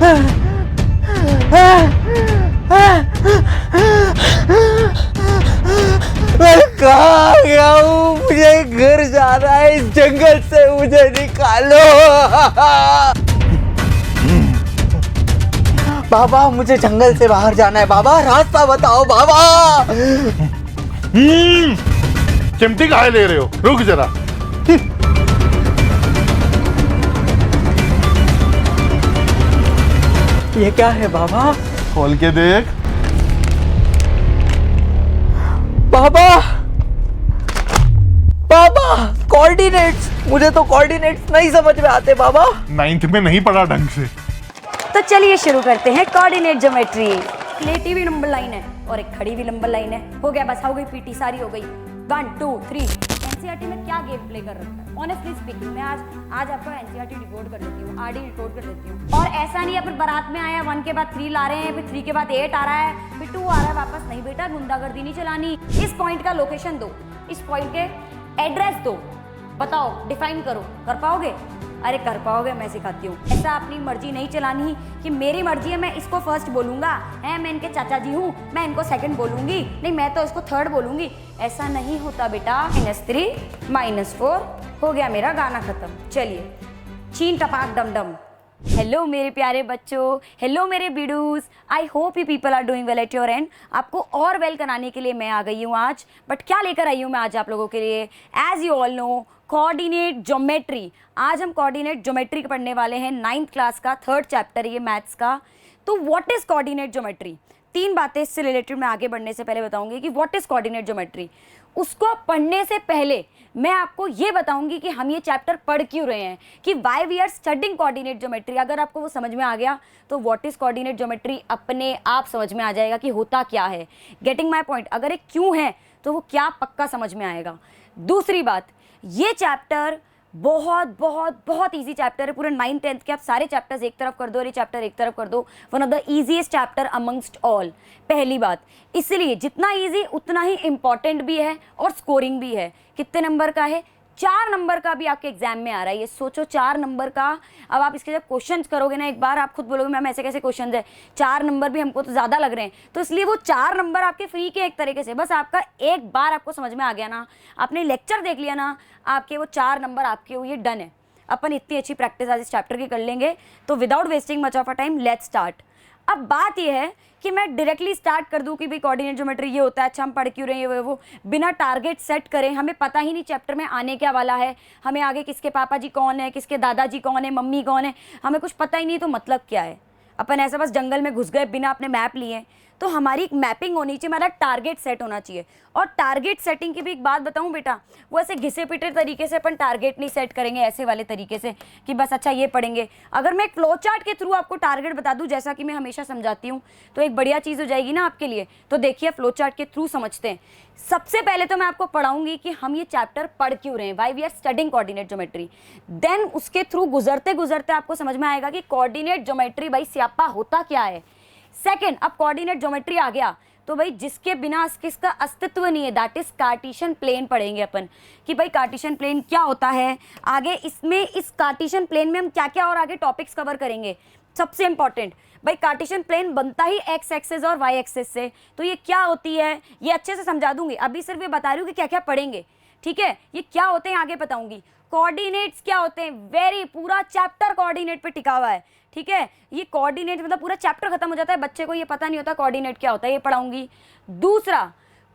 मैं कहाँ गया हूँ? मुझे घर जाना है, इस जंगल से मुझे निकालो। बाबा मुझे जंगल से बाहर जाना है बाबा, रास्ता बताओ बाबा। चिमटी काहे ले रहे हो? रुक जरा। ये क्या है बाबा? खोल के देख। बाबा बाबा कोऑर्डिनेट्स, मुझे तो कोऑर्डिनेट्स नहीं समझ में आते बाबा। 9th में नहीं पढ़ा ढंग से। तो चलिए शुरू करते हैं कोऑर्डिनेट ज्योमेट्री। लेटी हुई नंबर लाइन है और एक खड़ी हुई नंबर लाइन है। हो गया, बस हो गई पीटी सारी हो गई। 1 2 3। एनसीईआरटी में क्या गेम प्ले कर रखा है? ऑनेस्टली स्पीकिंग मैं आज आपका एनसीईआरटी डिकोड कर देती हूँ, आरडी डिकोड कर देती हूँ। और ऐसा नहीं है फिर बारात में आया 1 के बाद 3 ला रहे हैं, फिर 3 के बाद 8 आ रहा है, फिर 2 आ रहा है वापस। नहीं बेटा, गुंडागर्दी नहीं चलानी। इस पॉइंट का लोकेशन दो, इस पॉइंट के एड्रेस दो, बताओ, डिफाइन करो। कर पाओगे? अरे कर पाओगे, मैं सिखाती हूँ। ऐसा अपनी मर्जी नहीं चलानी कि मेरी मर्जी है मैं इसको फर्स्ट बोलूंगा, है मैं इनके चाचा जी हूँ, मैं इनको सेकंड बोलूंगी, नहीं मैं तो इसको थर्ड बोलूंगी। ऐसा नहीं होता बेटा। -3 -4 हो गया, मेरा गाना खत्म। चलिए, चीन टपाक डम डम। हेलो मेरे प्यारे बच्चों, हेलो मेरे बिडूज। I hope you people are doing well at your end. आपको और वेल कराने के लिए मैं आ गई हूँ आज। बट क्या लेकर आई हूँ मैं आज आप लोगों के लिए? As you all know, coordinate geometry. आज हम कोऑर्डिनेट ज्योमेट्री पढ़ने वाले हैं। 9th क्लास का 3rd चैप्टर ये मैथ्स का। तो व्हाट इज कोऑर्डिनेट ज्योमेट्री? 3 बातें इससे रिलेटेड मैं आगे बढ़ने से पहले बताऊंगी कि व्हाट इज कोऑर्डिनेट ज्योमेट्री। उसको पढ़ने से पहले मैं आपको ये बताऊंगी कि हम ये चैप्टर पढ़ क्यों रहे हैं, कि why we are studying coordinate geometry. अगर आपको वो समझ में आ गया तो व्हाट इज कोऑर्डिनेट ज्योमेट्री अपने आप समझ में आ जाएगा कि होता क्या है। Getting my point? अगर एक क्यों है तो वो क्या पक्का समझ में आएगा। दूसरी बात, ये चैप्टर बहुत बहुत बहुत इजी चैप्टर है। पूरे 9th 10th के आप सारे चैप्टर्स एक तरफ कर दो और ये चैप्टर एक तरफ कर दो। One of the easiest chapter amongst all. पहली बात, इसलिए जितना इजी उतना ही इंपॉर्टेंट भी है और स्कोरिंग भी है। कितने नंबर का है? 4 नंबर का भी आपके एग्जाम में आ रहा है। ये सोचो, 4 नंबर का। अब आप इसके जब क्वेश्चंस करोगे ना, एक बार आप खुद बोलोगे मैम ऐसे कैसे क्वेश्चंस है, 4 नंबर भी हमको तो ज़्यादा लग रहे हैं। तो इसलिए वो 4 नंबर आपके फ्री के एक तरीके से। बस आपका एक बार आपको समझ में आ गया ना, आपने लेक्चर देख लिया ना, आपके वो 4 नंबर आपके हुए डन है। अपन इतनी अच्छी प्रैक्टिस आज इस चैप्टर की कर लेंगे। तो without wasting much of a time, let's start. अब बात यह है कि मैं डायरेक्टली स्टार्ट कर दूं कि भाई कोऑर्डिनेट ज्योमेट्री ये होता है, अच्छा हम पढ़ क्यों रहे हैं, वो बिना टारगेट सेट करें। हमें पता ही नहीं चैप्टर में आने क्या वाला है, हमें आगे किसके पापा जी कौन है, किसके दादाजी कौन है, मम्मी कौन है, हमें कुछ पता ही नहीं। तो मतलब क्या है? अपन ऐसा बस जंगल में घुस गए बिना अपने मैप लिए। तो हमारी एक मैपिंग होनी चाहिए, हमारा टारगेट सेट होना चाहिए। और टारगेट सेटिंग की भी एक बात बताऊं बेटा, वो ऐसे घिसे पिटे तरीके से अपन टारगेट नहीं सेट करेंगे, ऐसे वाले तरीके से कि बस अच्छा ये पढ़ेंगे। अगर मैं एक फ्लो चार्ट के थ्रू आपको टारगेट बता दूं, जैसा कि मैं हमेशा समझाती हूँ, तो एक बढ़िया चीज़ हो जाएगी ना आपके लिए। तो देखिए, फ्लो चार्ट के थ्रू समझते हैं। सबसे पहले तो मैं आपको पढ़ाऊंगी कि हम ये चैप्टर पढ़ क्यों रहे हैं, why we are studying coordinate geometry. Then उसके थ्रू गुजरते गुजरते आपको समझ में आएगा कि कोऑर्डिनेट ज्योमेट्री भाई स्यापा होता क्या है। सेकंड, अब कोऑर्डिनेट ज्योमेट्री आ गया तो भाई जिसके बिना किसका अस्तित्व नहीं है, दैट इज कार्टेशियन प्लेन पढ़ेंगे अपन कि भाई कार्टेशियन प्लेन क्या होता है। आगे इसमें इस कार्टेशियन प्लेन में हम क्या क्या और आगे टॉपिक्स कवर करेंगे। सबसे इंपॉर्टेंट भाई, कार्टेशियन प्लेन बनता ही एक्स एक्सिस और वाई एक्सिस से। तो ये क्या होती है ये अच्छे से समझा दूंगी। अभी सिर्फ ये बता रही हूँ कि क्या क्या पढ़ेंगे, ठीक है। ये क्या होते हैं आगे बताऊंगी। कोऑर्डिनेट्स क्या होते हैं, वेरी पूरा चैप्टर कोऑर्डिनेट पे टिका हुआ है, ठीक है। ये कोऑर्डिनेट मतलब पूरा चैप्टर खत्म हो जाता है, बच्चे को ये पता नहीं होता कोऑर्डिनेट क्या होता है, ये पढ़ाऊंगी। दूसरा,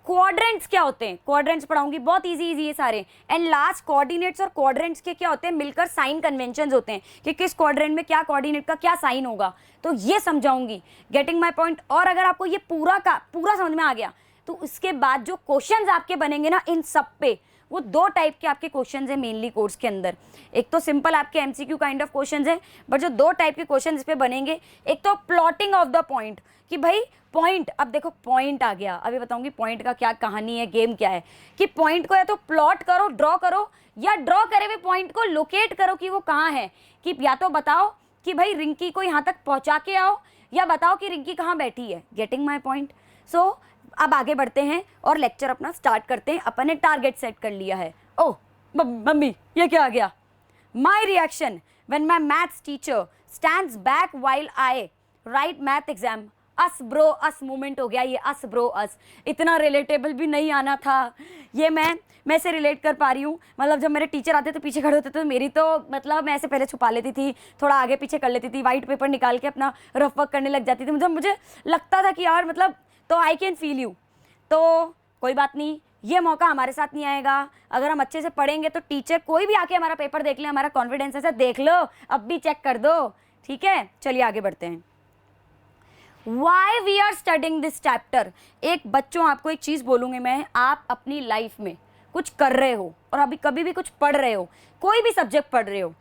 क्वाड्रेंट्स क्या होते हैं, क्वाड्रेंट्स पढ़ाऊंगी, बहुत इजी इजी है सारे। एंड लास्ट, कोऑर्डिनेट्स और क्वाड्रेंट्स के क्या होते हैं, मिलकर साइन कन्वेंशंस होते हैं कि किस क्वाड्रेंट में क्या कोऑर्डिनेट का क्या साइन होगा, तो ये समझाऊंगी। Getting my point? और अगर आपको ये पूरा का पूरा समझ में आ गया तो उसके बाद जो क्वेश्चंस आपके बनेंगे ना, इन सब पे वो 2 टाइप के आपके क्वेश्चंस हैं मेनली कोर्स के अंदर। एक तो सिंपल आपके एमसीक्यू काइंड ऑफ क्वेश्चंस है, बट जो 2 टाइप के क्वेश्चंस इस पे बनेंगे, एक तो प्लॉटिंग ऑफ द पॉइंट कि भाई पॉइंट, अब देखो पॉइंट आ गया, अभी बताऊंगी पॉइंट का क्या कहानी है, गेम क्या है। कि पॉइंट को या तो प्लॉट करो, ड्रॉ करो, या ड्रॉ करे हुए पॉइंट को लोकेट करो कि वो कहाँ है। कि या तो बताओ कि भाई रिंकी को यहाँ तक पहुँचा के आओ, या बताओ कि रिंकी कहाँ बैठी है। Getting my point? सो अब आगे बढ़ते हैं और लेक्चर अपना स्टार्ट करते हैं। अपन ने टारगेट सेट कर लिया है। ओह मम्मी, ये क्या आ गया? My reaction when my maths teacher stands back while I right math exam. Us bro us movement हो गया ये, अस ब्रो अस, इतना रिलेटेबल भी नहीं आना था ये। मैं से रिलेट कर पा रही हूँ। मतलब जब मेरे टीचर आते थे पीछे खड़े होते थे तो मेरी तो मतलब मैं ऐसे पहले छुपा लेती थी, थोड़ा आगे पीछे कर लेती थी, वाइट पेपर निकाल के अपना रफ वर्क करने लग जाती थी। मुझे लगता था कि यार मतलब तो आई कैन फील यू। तो कोई बात नहीं, ये मौका हमारे साथ नहीं आएगा। अगर हम अच्छे से पढ़ेंगे तो टीचर कोई भी आके हमारा पेपर देख ले, हमारा कॉन्फिडेंस ऐसा देख लो, अब भी चेक कर दो, ठीक है। चलिए आगे बढ़ते हैं। Why we are studying this chapter? एक बच्चों आपको एक चीज़ बोलूँगी मैं, आप अपनी लाइफ में कुछ कर रहे हो और अभी कभी भी कुछ पढ़ रहे हो, कोई भी सब्जेक्ट पढ़ रहे हो,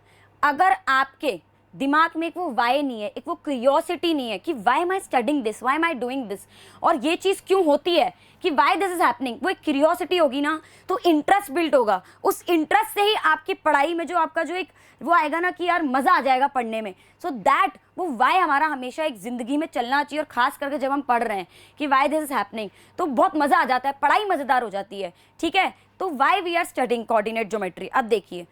अगर आपके दिमाग में एक वो वाई नहीं है, एक वो क्यूरियोसिटी नहीं है कि why am I studying this, why am I doing this, और ये चीज़ क्यों होती है कि वाई दिस इज हैपनिंग, वो एक क्यूरियोसिटी होगी ना तो इंटरेस्ट बिल्ड होगा। उस इंटरेस्ट से ही आपकी पढ़ाई में जो आपका जो एक वो आएगा ना कि यार मज़ा आ जाएगा पढ़ने में। सो दैट वो वाई हमारा हमेशा एक ज़िंदगी में चलना चाहिए, और ख़ास करके जब हम पढ़ रहे हैं कि वाई दिस इज हैपनिंग तो बहुत मज़ा आ जाता है, पढ़ाई मज़ेदार हो जाती है, ठीक है। तो why we are studying coordinate geometry. अब देखिए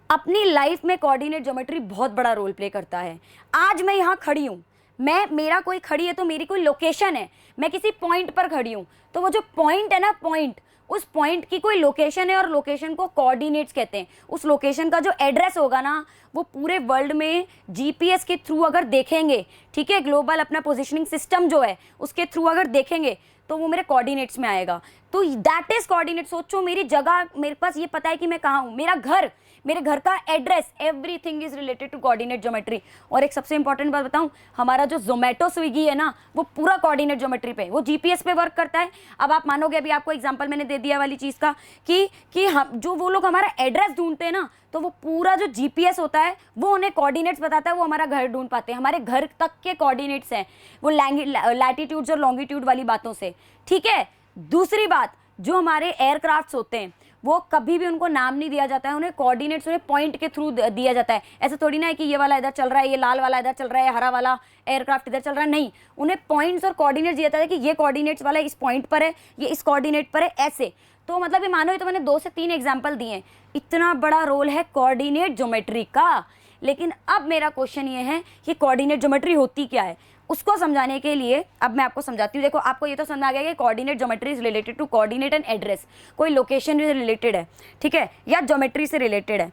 अपनी लाइफ में कोऑर्डिनेट ज्योमेट्री बहुत बड़ा रोल प्ले करता है। आज मैं यहाँ खड़ी हूँ, मेरा कोई खड़ी है तो मेरी कोई लोकेशन है, मैं किसी पॉइंट पर खड़ी हूँ, तो वो जो पॉइंट है ना, पॉइंट, उस पॉइंट की कोई लोकेशन है और लोकेशन को कोऑर्डिनेट्स कहते हैं। उस लोकेशन का जो एड्रेस होगा ना वो पूरे वर्ल्ड में जीपीएस के थ्रू अगर देखेंगे, ठीक है, ग्लोबल अपना पोजिशनिंग सिस्टम जो है उसके थ्रू अगर देखेंगे तो वो मेरे कोऑर्डिनेट्स में आएगा। तो दैट इज कोऑर्डिनेट। सोचो मेरी जगह, मेरे पास ये पता है कि मैं कहाँ हूँ, मेरा घर, मेरे घर का address, everything is related to coordinate geometry. और एक सबसे इंपॉर्टेंट बात बताऊं, हमारा जो जोमेटो स्विगी है ना वो पूरा कोऑर्डिनेट ज्योमेट्री पे, वो जीपीएस पे वर्क करता है। अब आप मानोगे, अभी आपको एग्जांपल मैंने दे दिया वाली चीज़ का कि हम जो वो लोग हमारा एड्रेस ढूंढते हैं ना, तो वो पूरा जो जीपीएस होता है वो उन्हें कोऑर्डिनेट्स बताता है, वो हमारा घर ढूंढ पाते हैं। हमारे घर तक के कोऑर्डिनेट्स हैं वो लैटिट्यूड्स और लॉन्गिट्यूड वाली बातों से, ठीक है। दूसरी बात, जो हमारे एयरक्राफ्ट्स होते हैं वो कभी भी उनको नाम नहीं दिया जाता है, उन्हें कोऑर्डिनेट्स, उन्हें पॉइंट के थ्रू दिया जाता है। ऐसा थोड़ी ना है कि ये वाला इधर चल रहा है, ये लाल वाला इधर चल रहा है, हरा वाला एयरक्राफ्ट इधर चल रहा है, नहीं, उन्हें पॉइंट्स और कोऑर्डिनेट्स दिया जाता है कि ये कोऑर्डिनेट्स वाला इस पॉइंट पर है, ये इस कोऑर्डिनेट पर है, ऐसे। तो मतलब ये मानो, ये तो मैंने 2 से 3 एग्जाम्पल दिए हैं। इतना बड़ा रोल है कोऑर्डिनेट ज्योमेट्री का। लेकिन अब मेरा क्वेश्चन ये है कि कोऑर्डिनेट ज्योमेट्री होती क्या है, उसको समझाने के लिए अब मैं आपको समझाती हूँ। देखो आपको ये तो समझ आ गया कि coordinate geometry is related to coordinate and address, कोई लोकेशन से रिलेटेड है, ठीक है, या ज्योमेट्री से रिलेटेड है।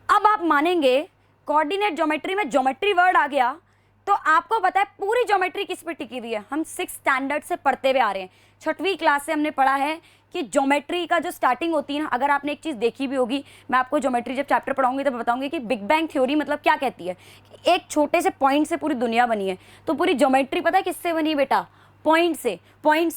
अब आप मानेंगे कोऑर्डिनेट ज्योमेट्री में ज्योमेट्री वर्ड आ गया तो आपको पता है पूरी ज्योमेट्री किस पे टिकी हुई है। हम 6th स्टैंडर्ड से पढ़ते हुए आ रहे हैं, 6वीं क्लास से हमने पढ़ा है कि ज्योमेट्री का जो स्टार्टिंग होती है ना, अगर आपने एक चीज़ देखी भी होगी, मैं आपको ज्योमेट्री जब चैप्टर पढ़ाऊंगी तब बताऊंगी कि बिग बैंग थ्योरी मतलब क्या कहती है। एक छोटे से पॉइंट से पूरी दुनिया बनी है, तो पूरी ज्योमेट्री पता है किससे बनी बेटा, पॉइंट से। पॉइंट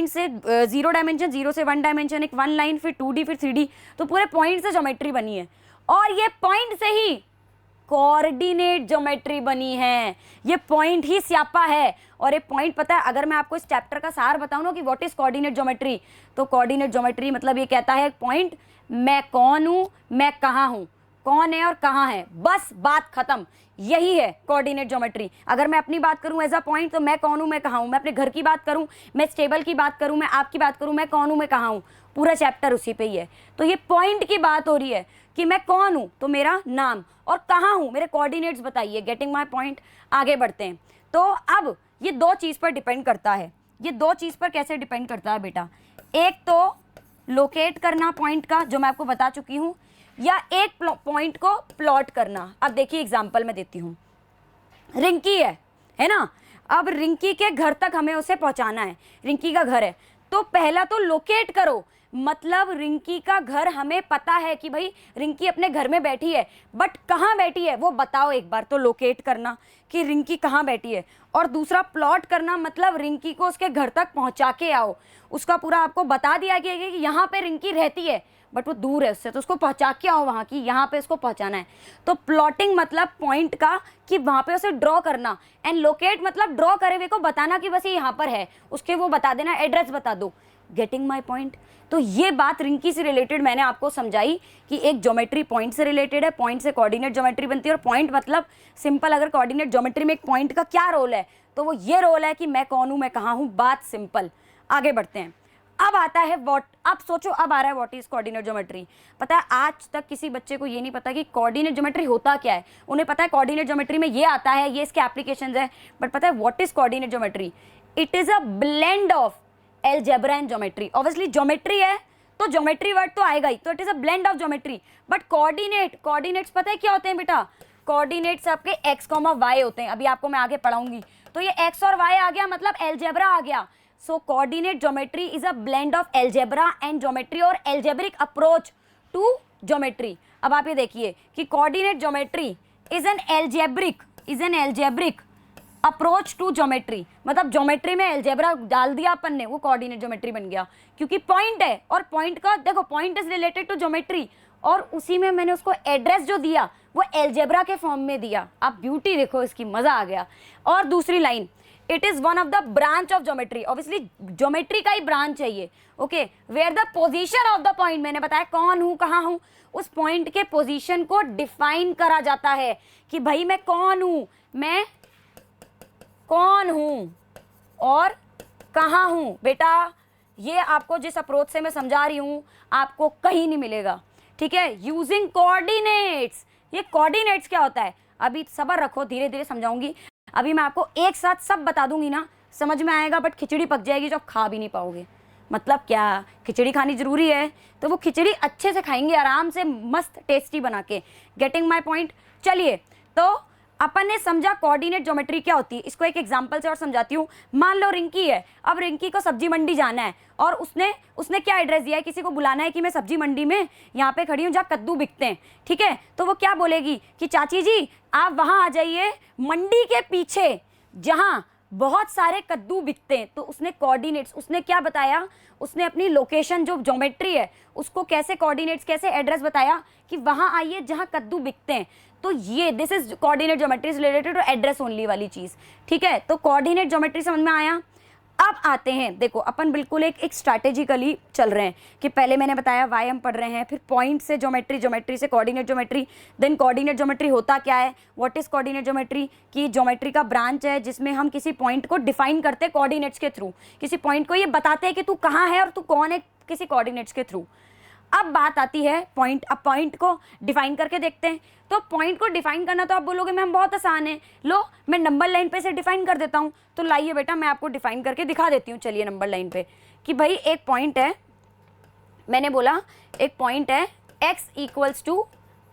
से 0 डायमेंशन, 0 से 1 डायमेंशन, एक 1 लाइन, फिर 2D, फिर 3D, तो पूरे पॉइंट से ज्योमेट्री बनी है। और ये पॉइंट से ही कोऑर्डिनेट ज्योमेट्री बनी है, ये पॉइंट ही स्यापा है। और ये पॉइंट पता है, अगर मैं आपको इस चैप्टर का सार बताऊं ना कि व्हाट इज कोऑर्डिनेट ज्योमेट्री, तो कोऑर्डिनेट ज्योमेट्री मतलब ये कहता है पॉइंट, मैं कौन हूं, मैं कहां हूं, कौन है और कहां है, बस बात खत्म। यही है कोऑर्डिनेट ज्योमेट्री। अगर मैं अपनी बात करूं एज अ पॉइंट तो मैं कौन हूं, मैं कहां हूं, मैं अपने घर की बात करूं, मैं स्टेबल की बात करूं, मैं आपकी बात करूं, मैं कौन हूं, मैं कहां हूं, पूरा चैप्टर उसी पे ही है। तो ये पॉइंट की बात हो रही है कि मैं कौन हूं तो मेरा नाम, और कहां हूं मेरे कोऑर्डिनेट्स बताइए। Getting my point. आगे बढ़ते हैं। तो अब ये 2 चीज़ पर डिपेंड करता है। ये 2 चीज़ पर कैसे डिपेंड करता है बेटा, एक तो लोकेट करना पॉइंट का, जो मैं आपको बता चुकी हूँ, या एक पॉइंट को प्लॉट करना। अब देखिए एग्जाम्पल मैं देती हूँ। रिंकी है ना, अब रिंकी के घर तक हमें उसे पहुँचाना है, रिंकी का घर है, तो पहला तो लोकेट करो, मतलब रिंकी का घर हमें पता है कि भाई रिंकी अपने घर में बैठी है, बट कहाँ बैठी है वो बताओ एक बार, तो लोकेट करना कि रिंकी कहाँ बैठी है। और दूसरा प्लॉट करना, मतलब रिंकी को उसके घर तक पहुँचा के आओ, उसका पूरा आपको बता दिया गया कि यहाँ पे रिंकी रहती है बट वो दूर है उससे, तो उसको पहुँचा के आओ वहाँ की, यहाँ पे उसको पहुँचाना है। तो प्लॉटिंग मतलब पॉइंट का कि वहाँ पे उसे ड्रॉ करना, एंड लोकेट मतलब ड्रॉ करे हुए को बताना कि बस ये यहाँ पर है, उसके वो बता देना, एड्रेस बता दो। Getting my point. तो ये बात रिंकी से रिलेटेड मैंने आपको समझाई कि एक ज्योमेट्री पॉइंट से रिलेटेड है, पॉइंट से कोऑर्डिनेट ज्योमेट्री बनती है। और पॉइंट मतलब सिंपल, अगर कोऑर्डिनेट ज्योमेट्री में एक पॉइंट का क्या रोल है तो वो ये रोल है कि मैं कौन हूँ, मैं कहाँ हूँ, बात सिंपल। आगे बढ़ते हैं। अब आता है व्हाट, अब सोचो अब आ रहा है व्हाट इज कोऑर्डिनेट ज्योमेट्री। पता है आज तक किसी बच्चे को ये नहीं पता कि कोऑर्डिनेट ज्योमेट्री होता क्या है। उन्हें पता है कोऑर्डिनेट ज्योमेट्री में ये आता है, ये इसके एप्लीकेशंस है, बट पता है what is coordinate geometry? It is a blend of algebra and geometry. Obviously geometry है तो ज्योमेट्री वर्ड तो आएगा ही, तो it is a blend of geometry. But coordinates पता है क्या होते हैं बेटा? कोऑर्डिनेट्स आपके एक्स कॉमा वाई होते हैं, अभी आपको मैं आगे पढ़ाऊंगी। तो ये एक्स और वाई आ गया मतलब अलजेब्रा आ गया। So coordinate geometry is a blend of algebra and geometry और अलजेब्रिक अप्रोच टू ज्योमेट्री। अब आप ये देखिए कि coordinate geometry is an algebraic approach to geometry, मतलब ज्योमेट्री में अलजेब्रा डाल दिया अपन ने, वो कोऑर्डिनेट ज्योमेट्री बन गया। क्योंकि पॉइंट है और पॉइंट का देखो point is related to geometry, और उसी में मैंने उसको एड्रेस जो दिया वो अलजेब्रा के फॉर्म में दिया। आप ब्यूटी देखो इसकी, मजा आ गया। और दूसरी line, it is one of the branch of geometry. Obviously geometry का ही ब्रांच है ये, okay. Where the position of the point, मैंने बताया कौन हूं कहाँ हूं, उस पॉइंट के पोजीशन को डिफाइन करा जाता है कि भाई मैं कौन हूं, मैं कौन हूं और कहाँ हूं। बेटा ये आपको जिस अप्रोच से मैं समझा रही हूं आपको कहीं नहीं मिलेगा, ठीक है। यूजिंग कोऑर्डिनेट्स, ये कोऑर्डिनेट्स क्या होता है अभी सब्र रखो, धीरे धीरे समझाऊंगी। अभी मैं आपको एक साथ सब बता दूंगी ना, समझ में आएगा, बट खिचड़ी पक जाएगी जो आप खा भी नहीं पाओगे। मतलब क्या, खिचड़ी खानी जरूरी है तो वो खिचड़ी अच्छे से खाएंगे आराम से, मस्त टेस्टी बना के। Getting my point. चलिए तो अपन ने समझा कोऑर्डिनेट ज्योमेट्री क्या होती है। इसको एक एग्जांपल से और समझाती हूँ। मान लो रिंकी है, अब रिंकी को सब्जी मंडी जाना है और उसने क्या एड्रेस दिया है, किसी को बुलाना है कि मैं सब्जी मंडी में यहाँ पे खड़ी हूँ जहाँ कद्दू बिकते हैं, ठीक है। तो वो क्या बोलेगी कि चाची जी आप वहाँ आ जाइए मंडी के पीछे जहाँ बहुत सारे कद्दू बिकते हैं। तो उसने कोऑर्डिनेट्स, उसने क्या बताया, उसने अपनी लोकेशन जो ज्योमेट्री है उसको कैसे कोऑर्डिनेट्स, कैसे एड्रेस बताया कि वहाँ आइए जहाँ कद्दू बिकते हैं। तो ये this is coordinate geometry is related to address only वाली चीज, ठीक है। तो कोऑर्डिनेट ज्योमेट्री समझ में आया। अब आते हैं, देखो अपन बिल्कुल एक स्ट्रैटेजिकली चल रहे हैं कि पहले मैंने बताया वाई हम पढ़ रहे हैं, फिर पॉइंट से ज्योमेट्री, ज्योमेट्री से coordinate geometry, then coordinate geometry होता क्या है, व्हाट इज कोऑर्डिनेट ज्योमेट्री, कि ज्योमेट्री का ब्रांच है जिसमें हम किसी पॉइंट को डिफाइन करते हैं कोऑर्डिनेट्स के थ्रू, किसी पॉइंट को ये बताते हैं कि तू कहाँ है और तू कौन है किसी कोऑर्डिनेट्स के थ्रू। अब बात आती है पॉइंट, अब पॉइंट को डिफाइन करके देखते हैं। तो पॉइंट को डिफाइन करना तो आप बोलोगे मैम बहुत आसान है, लो मैं नंबर लाइन पे से डिफाइन कर देता हूँ। तो लाइए बेटा मैं आपको डिफाइन करके दिखा देती हूँ। चलिए नंबर लाइन पे कि भाई एक पॉइंट है, मैंने बोला एक पॉइंट है x इक्वल्स टू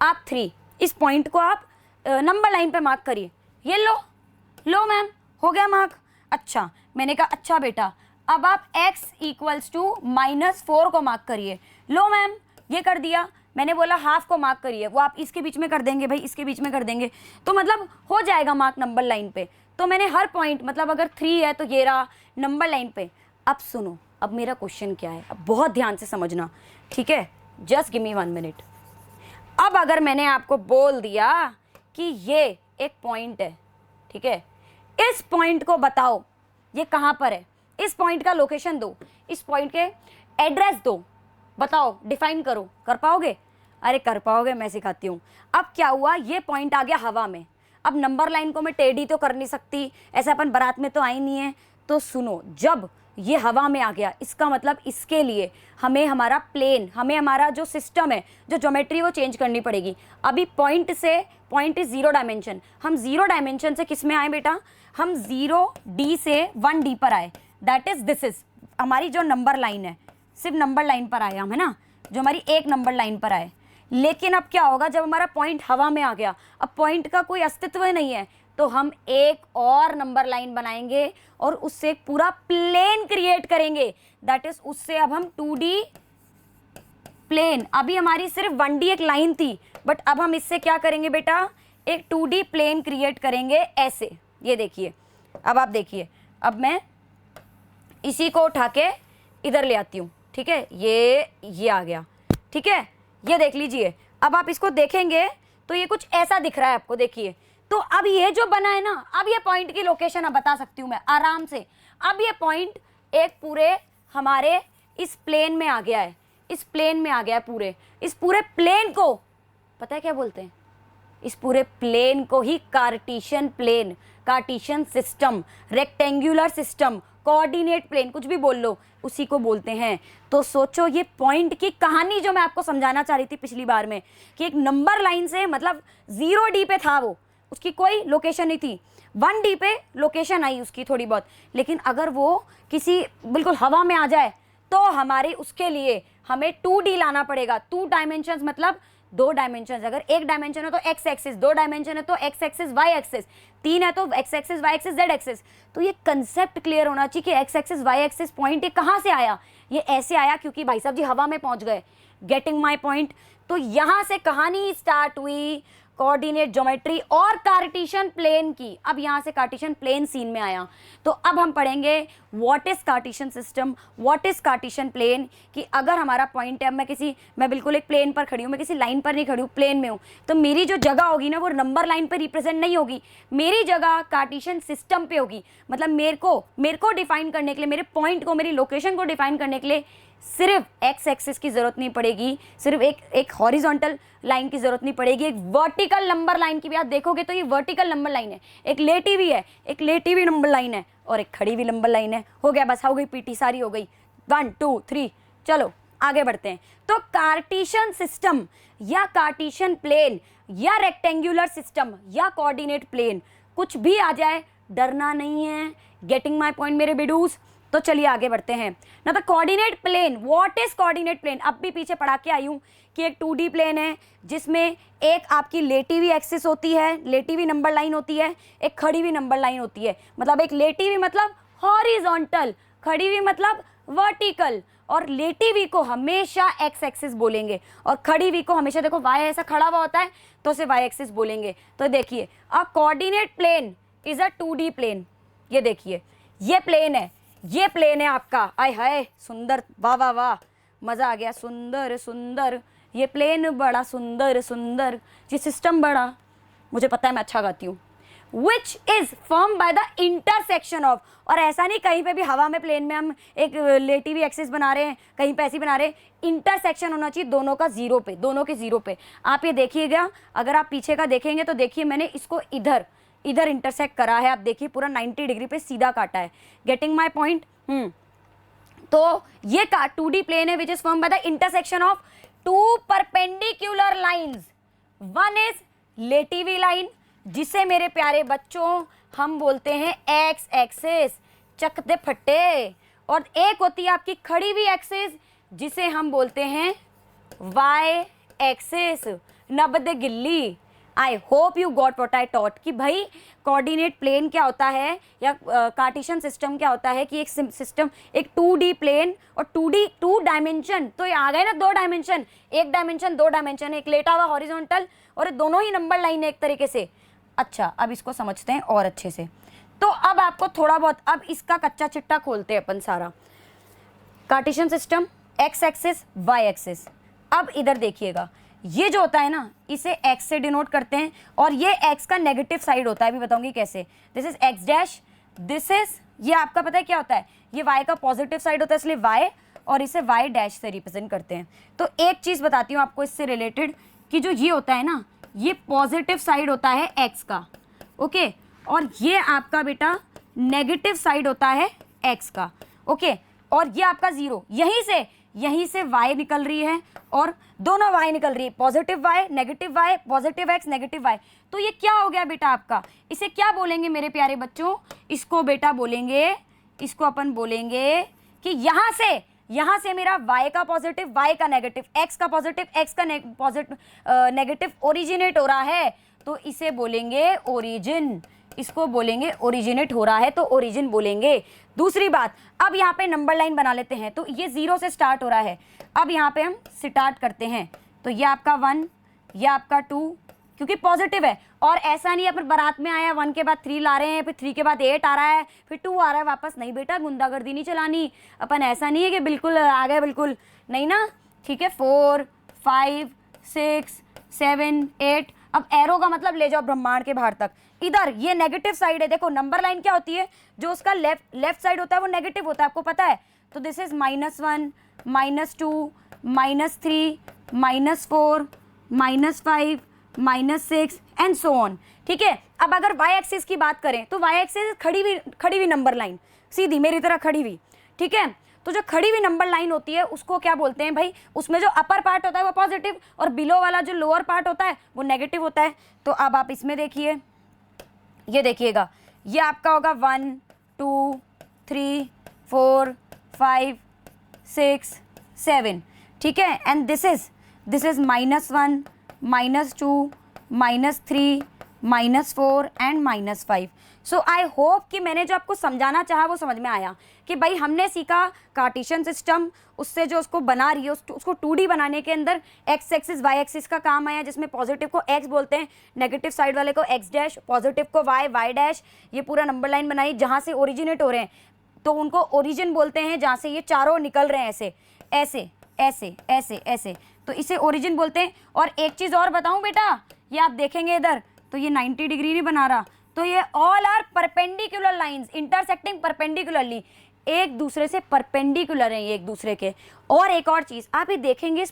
आप 3, इस पॉइंट को आप नंबर लाइन पे मार्क करिए। ये लो मैम हो गया मार्क। अच्छा मैंने कहा अच्छा बेटा अब आप x इक्वल्स टू -4 को मार्क करिए। लो मैम ये कर दिया। मैंने बोला हाफ को मार्क करिए, वो आप इसके बीच में कर देंगे भाई, इसके बीच में कर देंगे, तो मतलब हो जाएगा मार्क नंबर लाइन पे। तो मैंने हर पॉइंट, मतलब अगर 3 है तो ये रहा नंबर लाइन पे। अब सुनो, अब मेरा क्वेश्चन क्या है, अब बहुत ध्यान से समझना, ठीक है। Just give me 1 minute. अब अगर मैंने आपको बोल दिया कि ये एक पॉइंट है, ठीक है, इस पॉइंट को बताओ ये कहाँ पर है, इस पॉइंट का लोकेशन दो, इस पॉइंट के एड्रेस दो, बताओ डिफाइन करो, कर पाओगे? अरे कर पाओगे, मैं सिखाती हूँ। अब क्या हुआ, ये पॉइंट आ गया हवा में। अब नंबर लाइन को मैं टेढ़ी तो कर नहीं सकती, ऐसे अपन बारात में तो आई नहीं है। तो सुनो, जब ये हवा में आ गया इसका मतलब इसके लिए हमें हमारा प्लेन, हमें हमारा जो सिस्टम है, जो ज्योमेट्री, वो चेंज करनी पड़ेगी। अभी पॉइंट इज 0 डायमेंशन, हम 0 डायमेंशन से किस में आए बेटा, हम 0D से 1D पर आए। दैट इज दिस इज हमारी जो नंबर लाइन है, सिर्फ नंबर लाइन पर आए हम, है ना, जो हमारी एक नंबर लाइन पर आए। लेकिन अब क्या होगा जब हमारा पॉइंट हवा में आ गया, अब पॉइंट का कोई अस्तित्व नहीं है, तो हम एक और नंबर लाइन बनाएंगे और उससे एक पूरा प्लेन क्रिएट करेंगे। दैट इज उससे अब हम 2D प्लेन, अभी हमारी सिर्फ 1D एक लाइन थी, बट अब हम इससे क्या करेंगे बेटा, एक 2D प्लेन क्रिएट करेंगे ऐसे। ये देखिए, अब आप देखिए, अब मैं इसी को उठा के इधर ले आती हूँ, ठीक है, ये आ गया, ठीक है, ये देख लीजिए। अब आप इसको देखेंगे तो ये कुछ ऐसा दिख रहा है आपको, देखिए। तो अब ये जो बना है ना, अब ये पॉइंट की लोकेशन अब बता सकती हूँ मैं आराम से। अब ये पॉइंट एक पूरे हमारे इस प्लेन में आ गया है, इस प्लेन में आ गया है पूरे। इस पूरे प्लेन को पता है क्या बोलते हैं, इस पूरे प्लेन को ही Cartesian plane, Cartesian system, rectangular system, coordinate plane, कुछ भी बोल लो, उसी को बोलते हैं। तो सोचो ये पॉइंट की कहानी जो मैं आपको समझाना चाह रही थी पिछली बार में, कि एक नंबर लाइन से मतलब 0D पे था वो, उसकी कोई लोकेशन नहीं थी, 1D पे लोकेशन आई उसकी थोड़ी बहुत, लेकिन अगर वो किसी बिल्कुल हवा में आ जाए तो हमारे उसके लिए हमें 2D लाना पड़ेगा। 2 डायमेंशंस मतलब 2 डायमेंशन, अगर 1 डायमेंशन है तो x एक्सिस, 2 डायमेंशन है तो x एक्सिस y एक्सिस, 3 है तो x axis y axis z axis. तो ये कंसेप्ट क्लियर होना चाहिए कि x axis y axis point ये कहाँ से आया। ये ऐसे आया क्योंकि भाई साहब जी हवा में पहुंच गए। Getting my point. तो यहाँ से कहानी स्टार्ट हुई कोऑर्डिनेट ज्योमेट्री और कार्टेशियन प्लेन की। अब यहाँ से कार्टेशियन प्लेन सीन में आया। तो अब हम पढ़ेंगे what is Cartesian system, what is Cartesian plane. कि अगर हमारा पॉइंट है, मैं बिल्कुल एक प्लेन पर खड़ी हूँ, मैं किसी लाइन पर नहीं खड़ी हूँ, प्लेन में हूँ, तो मेरी जो जगह होगी ना वो नंबर लाइन पर रिप्रेजेंट नहीं होगी, मेरी जगह कार्टेशियन सिस्टम पे होगी। मतलब मेरे को डिफाइन करने के लिए, मेरे पॉइंट को, मेरी लोकेशन को डिफाइन करने के लिए सिर्फ एक्स एक्सिस की जरूरत नहीं पड़ेगी, सिर्फ एक हॉरिजॉन्टल लाइन की जरूरत नहीं पड़ेगी, एक वर्टिकल नंबर लाइन की भी आप देखोगे तो ये वर्टिकल नंबर लाइन है, एक लेटी हुई है, एक लेटी हुई नंबर लाइन है और एक खड़ी हुई नंबर लाइन है। हो गया, बस हो गई पीटी, सारी हो गई। 1 2 3 चलो आगे बढ़ते हैं। तो कार्टेशियन सिस्टम या कार्टेशियन प्लेन या रेक्टेंगुलर सिस्टम या कोऑर्डिनेट प्लेन, कुछ भी आ जाए डरना नहीं है। गेटिंग माय पॉइंट मेरे बिडूस। तो चलिए आगे बढ़ते हैं ना। तो coordinate plane, what is coordinate plane. अब भी पीछे पढ़ा के आई हूँ कि एक 2D प्लेन है जिसमें एक आपकी लेटी हुई एक्सिस होती है, लेटी हुई नंबर लाइन होती है, एक खड़ी हुई नंबर लाइन होती है। मतलब एक लेटी हुई मतलब हॉरिजॉन्टल, खड़ी हुई मतलब वर्टिकल, और लेटी हुई को हमेशा एक्स एक्सिस बोलेंगे और खड़ी हुई को हमेशा, देखो वाई ऐसा खड़ा हुआ होता है तो उसे वाई एक्सिस बोलेंगे। तो देखिए a coordinate plane is a 2D plane. ये देखिए ये प्लेन है, ये प्लेन है आपका। आय हाय सुंदर, वाह वाह वाह, मज़ा आ गया। सुंदर सुंदर, ये प्लेन बड़ा सुंदर सुंदर, ये सिस्टम बड़ा, मुझे पता है मैं अच्छा गाती हूँ। Which is form by the intersection of, और ऐसा नहीं कहीं पे भी हवा में प्लेन में हम एक लेटी हुई एक्सिस बना रहे हैं, कहीं पे ऐसी बना रहे हैं, इंटरसेक्शन होना चाहिए दोनों का जीरो पे, दोनों के जीरो पे। आप ये देखिएगा, अगर आप पीछे का देखेंगे तो देखिए मैंने इसको इधर इंटरसेक्ट करा है। आप देखिए पूरा 90 डिग्री पे सीधा काटा है। Getting my point. तो ये 2D प्लेन है which is form by the intersection of 2 perpendicular lines. One is लेटी हुई लाइन जिसे मेरे प्यारे बच्चों हम बोलते हैं एक्स एक्सिस, चकते फट्टे, और एक होती है आपकी खड़ी हुई एक्सिस जिसे हम बोलते हैं वाई एक्सिस, नब्बे गिल्ली। आई hope you got what I taught कि भाई कोऑर्डिनेट प्लेन क्या होता है या कार्टेशियन सिस्टम क्या होता है कि एक सिस्टम, एक 2D प्लेन और 2 डायमेंशन, तो ये आ गए ना 2 डायमेंशन, 1 डायमेंशन 2 डायमेंशन, एक लेटा हुआ हॉरिजॉन्टल और दोनों ही नंबर लाइन है एक तरीके से। अच्छा अब इसको समझते हैं और अच्छे से। तो अब आपको थोड़ा बहुत, अब इसका कच्चा चिट्टा खोलते हैं अपन सारा। Cartesian system, X axis Y axis. अब इधर देखिएगा, ये जो होता है ना इसे x से डिनोट करते हैं और ये x का नेगेटिव साइड होता है, अभी बताऊंगी कैसे। This is x dash, this is, ये आपका पता है क्या होता है, ये y का पॉजिटिव साइड होता है इसलिए y, और इसे y डैश से रिप्रेजेंट करते हैं। तो एक चीज़ बताती हूँ आपको इससे रिलेटेड कि जो ये होता है ना, ये पॉजिटिव साइड होता है x का, ओके, और ये आपका बेटा नेगेटिव साइड होता है x का, ओके, और ये आपका 0, यहीं से y निकल रही है और दोनों y निकल रही है, positive y negative y, positive x negative y। तो ये क्या हो गया बेटा आपका, इसे क्या बोलेंगे मेरे प्यारे बच्चों, इसको बेटा बोलेंगे, इसको अपन बोलेंगे कि यहाँ से मेरा y का पॉजिटिव y का नेगेटिव, x का पॉजिटिव x का नेगेटिव ओरिजिनेट हो रहा है, तो इसे बोलेंगे ओरिजिन, इसको बोलेंगे ओरिजिनेट हो रहा है तो ओरिजिन बोलेंगे। दूसरी बात, अब यहाँ पे नंबर लाइन बना लेते हैं। तो ये 0 से स्टार्ट हो रहा है, अब यहाँ पे हम स्टार्ट करते हैं। तो ये आपका 1, ये आपका 2, क्योंकि पॉजिटिव है, और ऐसा नहीं है अपन बारात में आया 1 के बाद 3 ला रहे हैं, फिर 3 के बाद 8 आ रहा है, फिर 2 आ रहा है वापस, नहीं बेटा गुंडागर्दी नहीं चलानी अपन, ऐसा नहीं है कि बिल्कुल आ गए, बिल्कुल नहीं ना, ठीक है। 4 5 6 7 8, अब एरो का मतलब ले जाओ ब्रह्मांड के बाहर तक। इधर ये नेगेटिव साइड है, देखो नंबर लाइन क्या होती है, जो उसका लेफ्ट साइड होता है वो नेगेटिव होता है, आपको पता है। तो this is -1 -2 -3 -4 -5 -6 and so on. ठीक है, अब अगर वाई एक्सिस की बात करें तो वाई एक्सिस खड़ी हुई नंबर लाइन, सीधी मेरी तरह खड़ी हुई। ठीक है, तो जो खड़ी हुई नंबर लाइन होती है उसको क्या बोलते हैं भाई, उसमें जो अपर पार्ट होता है वो पॉजिटिव और बिलो वाला जो लोअर पार्ट होता है वो नेगेटिव होता है। तो अब आप इसमें देखिए, ये देखिएगा, ये आपका होगा 1 2 3 4 5 6 7। ठीक है, and this is -1 -2 -3 -4 and -5। So I hope कि मैंने जो आपको समझाना चाहा वो समझ में आया कि भाई हमने सीखा कार्टेशियन सिस्टम, उससे जो उसको बना रही है उसको 2D बनाने के अंदर एक्स एक्सिस वाई एक्सिस का काम आया, जिसमें पॉजिटिव को एक्स बोलते हैं, नेगेटिव साइड वाले को एक्स डैश, पॉजिटिव को वाई, वाई डैश। ये पूरा नंबर लाइन बनाई जहाँ से ओरिजिनेट हो रहे हैं तो उनको ओरिजिन बोलते हैं, जहाँ से ये चारों निकल रहे हैं ऐसे ऐसे ऐसे ऐसे ऐसे, तो इसे ओरिजिन बोलते हैं। और एक चीज़ और बताऊँ बेटा, ये आप देखेंगे इधर तो ये 90 डिग्री नहीं बना रहा, तो ये all are perpendicular lines intersecting perpendicularly, एक दूसरे से परपेंडिकुलर हैं ये एक दूसरे के। और एक और चीज़ आप ये देखेंगे, इस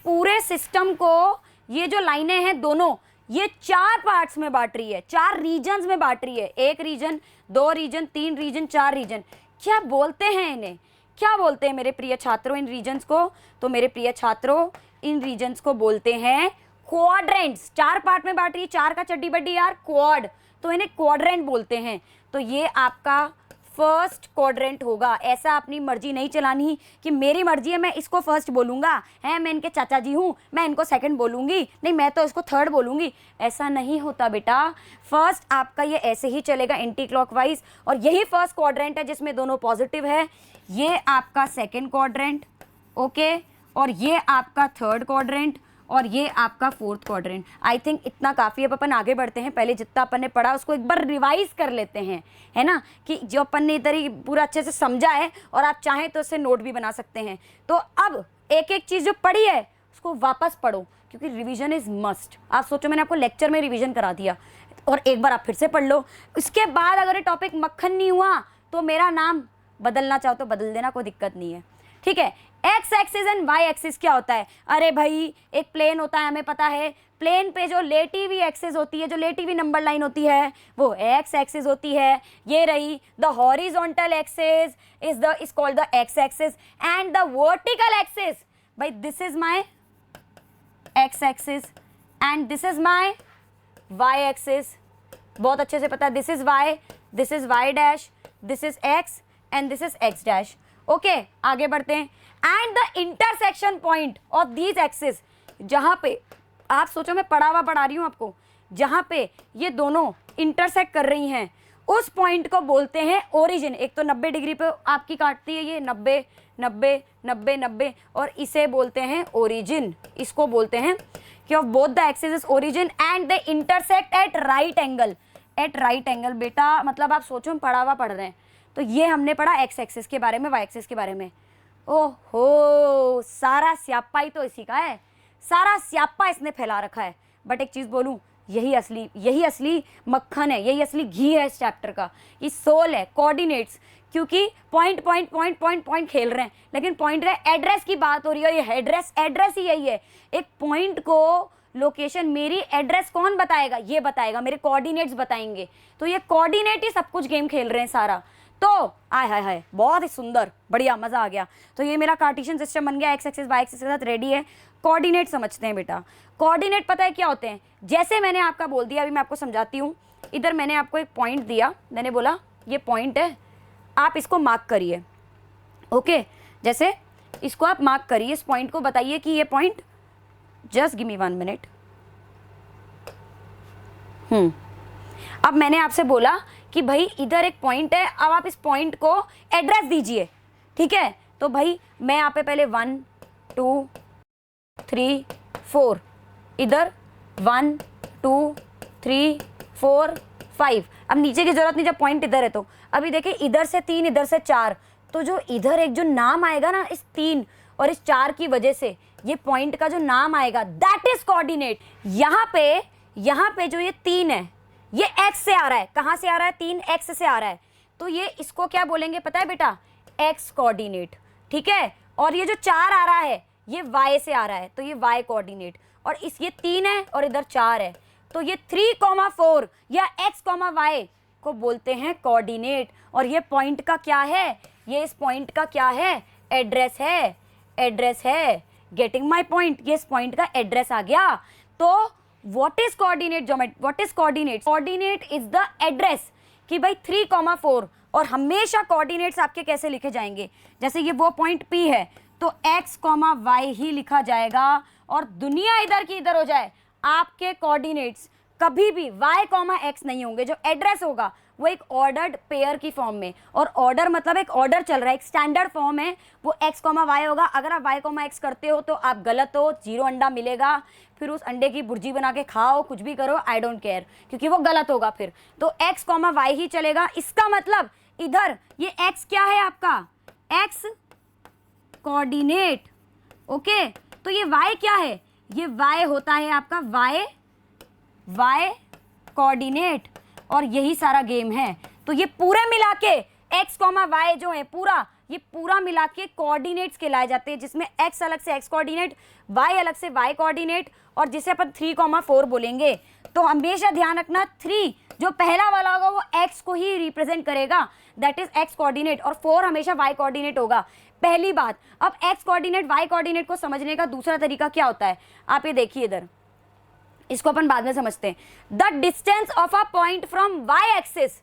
पूरे सिस्टम को ये जो लाइनें हैं दोनों, ये 4 पार्ट्स में बांट रही है, 4 रीजन्स में बांट रही है। 1 रीजन, 2 रीजन, 3 रीजन, 4 रीजन। क्या बोलते हैं इन्हें, क्या बोलते हैं मेरे प्रिय छात्रों इन रीजन्स को? तो मेरे प्रिय छात्रों इन रीजन्स को बोलते हैं क्वाड्रेंट्स। 4 पार्ट में बांट रही है, 4 का चड्डी बड्डी यार क्वाड, तो इन्हें क्वाड्रेंट बोलते हैं। तो ये आपका फर्स्ट क्वाड्रेंट होगा। ऐसा अपनी मर्जी नहीं चलानी कि मेरी मर्जी है मैं इसको फर्स्ट बोलूँगा, है मैं इनके चाचा जी हूँ मैं इनको सेकंड बोलूँगी, नहीं मैं तो इसको थर्ड बोलूँगी, ऐसा नहीं होता बेटा। फर्स्ट आपका ये ऐसे ही चलेगा एंटी क्लॉकवाइज, और यही फर्स्ट क्वाड्रेंट है जिसमें दोनों पॉजिटिव है। ये आपका सेकेंड क्वाड्रेंट, ओके, और ये आपका थर्ड क्वाड्रेंट, और ये आपका फोर्थ क्वाड्रेंट। आई थिंक इतना काफ़ी है। अब अपन आगे बढ़ते हैं, पहले जितना अपन ने पढ़ा उसको एक बार रिवाइज कर लेते हैं, है ना, कि जो अपन ने इधर ही पूरा अच्छे से समझा है, और आप चाहें तो इससे नोट भी बना सकते हैं। तो अब एक एक चीज़ जो पढ़ी है उसको वापस पढ़ो, क्योंकि रिवीजन इज़ मस्ट। आप सोचो मैंने आपको लेक्चर में रिवीजन करा दिया, और एक बार आप फिर से पढ़ लो। इसके बाद अगर ये टॉपिक मक्खन नहीं हुआ तो मेरा नाम बदलना चाहो तो बदल देना, कोई दिक्कत नहीं है। ठीक है, X axis and Y axis क्या होता है? अरे भाई एक प्लेन होता है, हमें पता है, प्लेन पे जो लेटी हुई एक्सिस होती है, जो लेटी हुई नंबर लाइन होती है वो एक्स एक्सिस होती है। ये रही the horizontal axis is called the X axis, and the vertical axis, भाई this is my X axis and this is my Y axis. बहुत अच्छे से पता है, this is Y dash, this is X and this is X dash. Okay, आगे बढ़ते हैं। And the intersection point of these axis, जहाँ पे आप सोचो मैं पढ़ा रही हूँ आपको, जहाँ पे ये दोनों इंटरसेक्ट कर रही हैं उस पॉइंट को बोलते हैं ओरिजिन। एक तो 90 डिग्री पे आपकी काटती है ये, 90 90 90 90, और इसे बोलते हैं ओरिजिन। इसको बोलते हैं कि of both the axis is origin and they intersect at right angle. At right angle बेटा मतलब आप सोचो हम पढ़ रहे हैं, तो ये हमने पढ़ा एक्स एक्सिस के बारे में, वाई एक्सिस के बारे में। ओहो, सारा स्यापा ही तो इसी का है, सारा स्यापा इसने फैला रखा है। बट एक चीज़ बोलूँ, यही असली मक्खन है, यही असली घी है इस चैप्टर का, ये सोल है, कोऑर्डिनेट्स। क्योंकि पॉइंट खेल रहे हैं, लेकिन पॉइंट रहे एड्रेस की बात हो रही है। ये एड्रेस ही यही है। एक पॉइंट को लोकेशन, मेरी एड्रेस कौन बताएगा? ये बताएगा, मेरे कोऑर्डिनेट्स बताएंगे। तो ये कोऑर्डिनेट ही सब कुछ गेम खेल रहे हैं सारा। तो आय हाय हाय, बहुत ही सुंदर, बढ़िया, मज़ा आ गया। तो ये मेरा कार्टेशियन सिस्टम बन गया, एक्स एक्सिस वाई एक्सिस के साथ रेडी है। कोऑर्डिनेट समझते हैं बेटा। कोऑर्डिनेट पता है क्या होते हैं? जैसे मैंने आपका बोल दिया, अभी मैं आपको समझाती हूँ। इधर मैंने आपको एक पॉइंट दिया, मैंने बोला ये पॉइंट है, आप इसको मार्क करिए। ओके, जैसे इसको आप मार्क करिए, इस पॉइंट को बताइए कि ये point, just give me 1 minute. अब मैंने आपसे बोला कि भाई इधर एक पॉइंट है, अब आप इस पॉइंट को एड्रेस दीजिए। ठीक है, तो भाई मैं यहाँ पे पहले 1 2 3 4, इधर 1 2 3 4 5। अब नीचे की जरूरत नहीं जब पॉइंट इधर है तो। अभी देखिए इधर से 3, इधर से 4, तो जो इधर एक जो नाम आएगा ना इस 3 और इस 4 की वजह से, ये पॉइंट का जो नाम आएगा दैट इज कोऑर्डिनेट। यहाँ पे जो ये 3 है ये x से आ रहा है। कहाँ से आ रहा है? 3 x से आ रहा है। तो ये इसको क्या बोलेंगे पता है बेटा? x coordinate. ठीक है, और ये जो 4 आ रहा है ये y से आ रहा है, तो ये y कोऑर्डिनेट। और इस ये 3 है और इधर 4 है, तो ये 3,4 या x,y को बोलते हैं कोऑर्डिनेट। और ये पॉइंट का क्या है, ये इस पॉइंट का क्या है, एड्रेस है, एड्रेस है। गेटिंग माय पॉइंट, ये इस पॉइंट का एड्रेस आ गया। तो what is coordinate geometry, what is coordinate, coordinate is the address कि भाई 3,4। और हमेशा कोऑर्डिनेट्स आपके कैसे लिखे जाएंगे, जैसे ये वो पॉइंट P है तो x, y ही लिखा जाएगा। और दुनिया इधर की इधर हो जाए, आपके कोऑर्डिनेट्स कभी भी y, x नहीं होंगे। जो एड्रेस होगा वो एक ऑर्डर्ड पेयर की फॉर्म में, और ऑर्डर मतलब एक ऑर्डर चल रहा है, एक स्टैंडर्ड फॉर्म है, वो x, y होगा। अगर आप y, x करते हो तो आप गलत हो, 0 अंडा मिलेगा, फिर उस अंडे की भुर्जी बना के खाओ, कुछ भी करो, आई डोंट केयर, क्योंकि वो गलत होगा फिर। तो x, y ही चलेगा। इसका मतलब इधर ये x क्या है आपका, x कोऑर्डिनेट, ओके। तो ये y क्या है, ये y होता है आपका y कोऑर्डिनेट, और यही सारा गेम है। तो ये पूरे मिला के x, y जो है पूरा, ये पूरा मिला के कोऑर्डिनेट्स कहलाए जाते हैं, जिसमें x अलग से x कोऑर्डिनेट, y अलग से y कोऑर्डिनेट, और जिसे अपन 3,4 बोलेंगे। तो हमेशा ध्यान रखना 3 जो पहला वाला होगा वो x को ही रिप्रेजेंट करेगा, दैट इज x कोऑर्डिनेट, और 4 हमेशा y कोऑर्डिनेट होगा। पहली बात। अब x कोऑर्डिनेट y कोऑर्डिनेट को समझने का दूसरा तरीका क्या होता है, आप ये देखिए इधर, इसको अपन बाद में समझते हैं। The distance of a point from y axis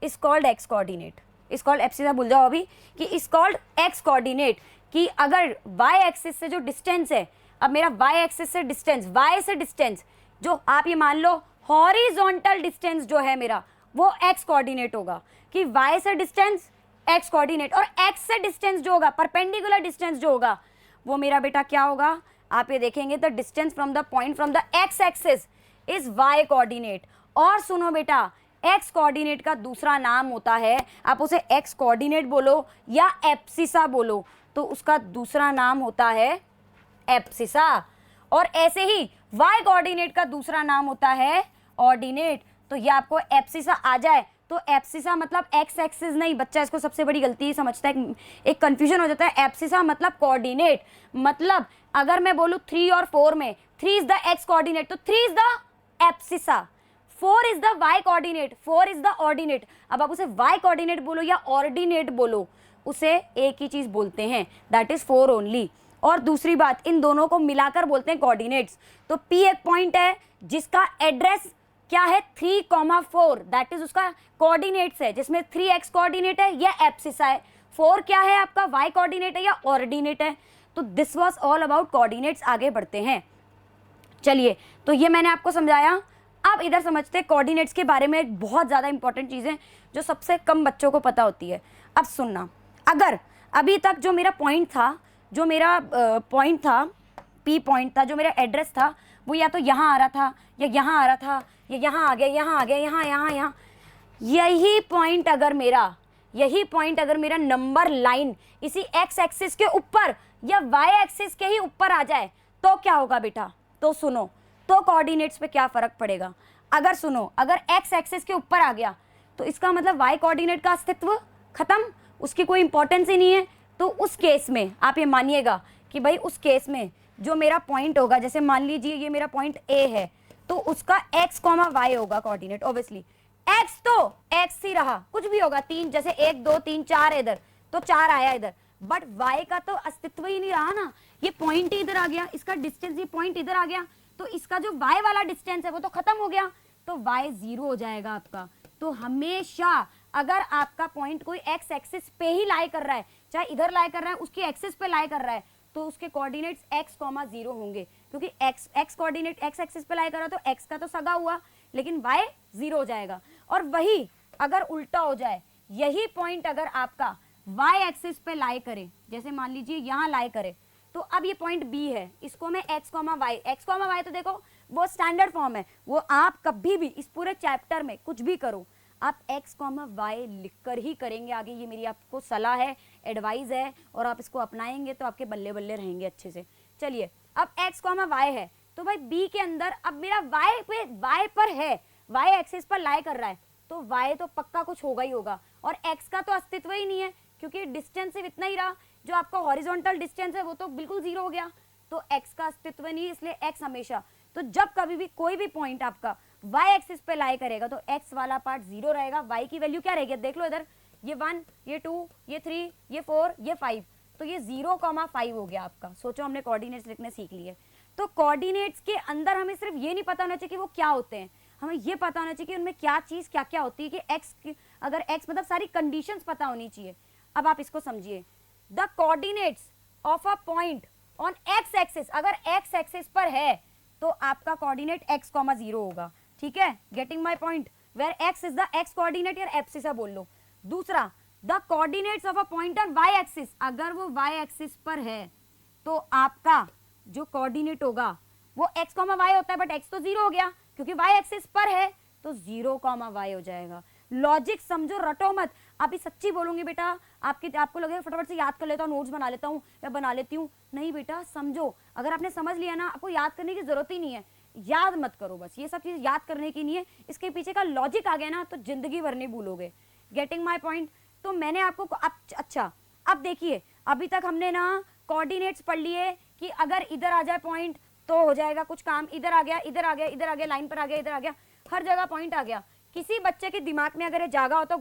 is called x coordinate, is called abscissa, भूल जाओ अभी कि इज कॉल्ड x कोऑर्डिनेट। कि अगर y एक्सिस से जो डिस्टेंस है, अब मेरा y एक्सिस से डिस्टेंस, y से डिस्टेंस, जो आप ये मान लो हॉरिजॉन्टल डिस्टेंस जो है मेरा, वो x कोऑर्डिनेट होगा। कि y से डिस्टेंस x कोऑर्डिनेट, और x से डिस्टेंस जो होगा, परपेंडिकुलर डिस्टेंस जो होगा, वो मेरा बेटा क्या होगा, आप ये देखेंगे the distance from the point from the x axis is y coordinate. और सुनो बेटा, x कोऑर्डिनेट का दूसरा नाम होता है, आप उसे x कोऑर्डिनेट बोलो या एप्सिसा बोलो, तो उसका दूसरा नाम होता है एप्सिसा। और ऐसे ही y कोऑर्डिनेट का दूसरा नाम होता है ऑर्डिनेट। तो ये आपको एप्सिसा आ जाए तो एप्सिसा मतलब x एक्सिस नहीं, बच्चा इसको सबसे बड़ी गलती समझता है, एक कंफ्यूजन हो जाता है। एप्सिसा मतलब कोऑर्डिनेट, मतलब अगर मैं बोलूँ 3 और 4 में 3 इज द x कोऑर्डिनेट, तो 3 is the abscissa, 4 is the y coordinate, 4 is the ordinate. अब आप उसे y कोऑर्डिनेट बोलो या ऑर्डिनेट बोलो, उसे एक ही चीज बोलते हैं, दैट इज 4 ओनली। और दूसरी बात, इन दोनों को मिलाकर बोलते हैं कोऑर्डिनेट्स। तो P एक पॉइंट है जिसका एड्रेस क्या है 3,4, दैट इज उसका कोऑर्डिनेट्स है, जिसमें 3x कोऑर्डिनेट है या एप्सिसा है, 4 क्या है आपका y कोऑर्डिनेट है या ऑर्डिनेट है। तो this was all about coordinates. आगे बढ़ते हैं, चलिए। तो ये मैंने आपको समझाया। अब इधर समझते हैं कोऑर्डिनेट्स के बारे में, एक बहुत ज़्यादा इंपॉर्टेंट चीज़ें जो सबसे कम बच्चों को पता होती है। अब सुनना, अगर अभी तक जो मेरा पॉइंट था, जो मेरा पॉइंट था, P पॉइंट था, जो मेरा एड्रेस था, वो या तो यहाँ आ रहा था या यहाँ आ रहा था या यहाँ आ गया, यहाँ आ गया, यहाँ यहाँ यहाँ, यही पॉइंट अगर मेरा नंबर लाइन इसी x एक्सिस के ऊपर या y एक्सिस के ही ऊपर आ जाए तो क्या होगा बेटा। तो सुनो, तो कोऑर्डिनेट्स पे क्या फर्क पड़ेगा। अगर सुनो, अगर x एक्सिस के ऊपर आ गया तो इसका मतलब y कोऑर्डिनेट का अस्तित्व खत्म, उसकी कोई इंपॉर्टेंस ही नहीं है। तो उस केस में आप ये मानिएगा कि भाई उस केस में जो मेरा पॉइंट होगा, जैसे मान लीजिए ये मेरा पॉइंट A है, तो उसका x, y होगा कोऑर्डिनेट। ऑब्वियसली x तो x ही रहा, कुछ भी होगा, 3 जैसे 1 2 3 4 इधर, तो 4 आया इधर, बट y का तो अस्तित्व ही नहीं रहा ना। ये पॉइंट ही इधर आ गया, इसका डिस्टेंस, ये पॉइंट इधर आ गया, तो इसका जो y वाला डिस्टेंस है वो तो खत्म हो गया, तो y 0 हो जाएगा आपका। तो हमेशा अगर आपका पॉइंट कोई x एक्सिस पे ही लाई कर रहा है, चाहे इधर लाई कर रहा है, उसकी एक्सिस पे लाई कर रहा है, तो उसके कोऑर्डिनेट्स x, 0 होंगे, क्योंकि x कोऑर्डिनेट x एक्सिस पे लाई कर रहा है तो x का तो सगा हुआ, लेकिन y 0 हो जाएगा। और वही अगर उल्टा हो जाए, यही पॉइंट अगर आपका y एक्सिस पे लाई करे, जैसे मान लीजिए यहाँ लाई करे, तो अब ये पॉइंट B है, इसको मैं x, y तो देखो वो स्टैंडर्ड फॉर्म है, वो आप कभी भी इस पूरे चैप्टर में कुछ भी करो, आप x, y लिखकर ही करेंगे आगे। ये मेरी आपको सलाह है, एडवाइस है, और आप इसको अपनाएंगे तो आपके बल्ले बल्ले रहेंगे अच्छे से। चलिए, अब x, y है, तो भाई B के अंदर अब मेरा y पर है, y एक्सिस पर लाई कर रहा है, तो y तो पक्का कुछ होगा ही होगा, और x का तो अस्तित्व ही नहीं है, क्योंकि डिस्टेंस सिर्फ इतना ही रहा, जो आपका हॉरिजॉन्टल डिस्टेंस है वो तो बिल्कुल 0 हो गया। तो x का अस्तित्व नहीं, इसलिए x हमेशा, तो जब कभी भी कोई भी पॉइंट आपका y एक्सिस पे लाई करेगा तो x वाला पार्ट 0 रहेगा, y की वैल्यू क्या रहेगी, देख लो इधर, ये 1, ये 2, ये 3, ये 4, ये 5, तो ये 0,5 हो गया आपका। सोचो हमने कोऑर्डिनेट्स लिखने सीख लिए। तो कोऑर्डिनेट्स के अंदर हमें सिर्फ ये नहीं पता होना चाहिए कि वो क्या होते हैं, हमें ये पता होना चाहिए कि उनमें क्या चीज क्या क्या होती है, कि x अगर x मतलब सारी कंडीशंस पता होनी चाहिए। अब आप इसको समझिए, the coordinates of a point on x axis, अगर x एक्सिस पर है तो आपका कोऑर्डिनेट x, 0 होगा, ठीक है, getting my point, where x is the x coordinate, या एब्सिसा बोल लो। दूसरा, the coordinates of a point on y axis, अगर वो y एक्सिस पर है तो आपका जो कोऑर्डिनेट होगा वो x, y होता है, बट x तो 0 हो गया क्योंकि y एक्सिस पर है, तो 0, y हो जाएगा। लॉजिक समझो, रटो मत। अभी सच्ची बोलूंगी बेटा, आपको लगेगा फटाफट से याद कर लेता हूँ, नोट्स बना लेता हूँ या बना लेती हूँ, नहीं बेटा समझो, अगर आपने समझ लिया ना, आपको याद करने की जरूरत ही नहीं है, याद मत करो, बस ये सब चीज याद करने की नहीं है, इसके पीछे का लॉजिक आ गया ना तो जिंदगी भर नहीं भूलोगे। Getting my point. तो मैंने आपको अच्छा, अब देखिए, अभी तक हमने ना कोऑर्डिनेट्स पढ़ लिए कि अगर इधर आ जाए पॉइंट तो हो जाएगा कुछ काम, इधर आ गया, इधर आ गया, इधर आ गया, लाइन पर आ गया, इधर आ गया, हर जगह पॉइंट आ गया। किसी बच्चे के दिमाग में अगर ये जागा हो तो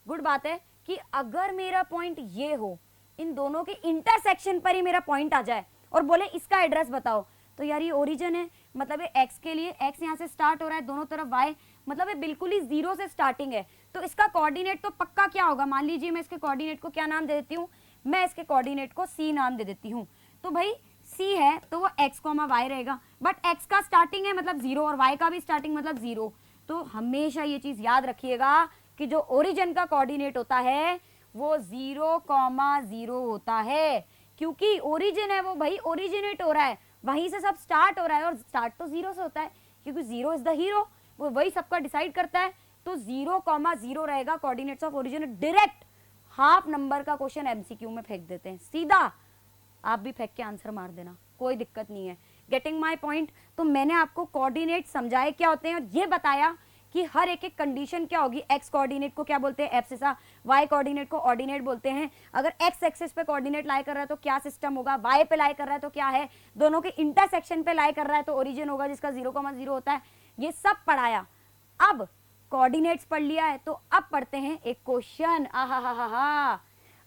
गुड बात है कि अगर मेरा पॉइंट ये हो, इन दोनों के इंटरसेक्शन पर ही मेरा पॉइंट आ जाए और बोले इसका एड्रेस बताओ, तो यार ये ओरिजिन है, मतलब ये x के लिए, x यहाँ से स्टार्ट हो रहा है, दोनों तरफ y, मतलब ये बिल्कुल ही 0 से स्टार्टिंग है, तो इसका कोऑर्डिनेट तो पक्का क्या होगा। मान लीजिए मैं इसके कोऑर्डिनेट को क्या नाम दे देती हूँ, मैं इसके कोऑर्डिनेट को c नाम दे देती हूँ। तो भाई c है तो वो x, y रहेगा, बट x का स्टार्टिंग है मतलब 0 और y का भी स्टार्टिंग मतलब 0। तो हमेशा ये चीज याद रखिएगा कि जो ओरिजिन का कोऑर्डिनेट होता है वो 0,0 होता है, क्योंकि ओरिजिन है वो भाई ओरिजिनेट हो रहा है, वहीं से सब स्टार्ट हो रहा है, और स्टार्ट तो 0 से होता है क्योंकि 0 इज द हीरो, वो वही सबका डिसाइड करता है। तो 0,0 रहेगा coordinates of origin. Direct half number का क्वेश्चन एमसीक्यू में फेंक देते हैं, सीधा आप भी फेंक के आंसर मार देना, कोई दिक्कत नहीं है। Getting my point. तो मैंने आपको कोऑर्डिनेट समझाए क्या होते हैं और ये बताया कि हर एक कंडीशन क्या होगी। एक्स कोऑर्डिनेट को क्या बोलते हैं, एब्सिसा, वाई कोऑर्डिनेट को ऑर्डिनेट बोलते हैं। अगर एक्स एक्सिस पे कोऑर्डिनेट लाई कर रहा है तो क्या सिस्टम होगा, वाई पे लाई कर रहा है तो क्या है, दोनों के इंटरसेक्शन पे लाई कर रहा है तो ओरिजिन होगा जिसका 0,0 होता है। ये सब पढ़ाया। अब कोऑर्डिनेट्स पढ़ लिया है तो अब पढ़ते हैं एक क्वेश्चन। आहा,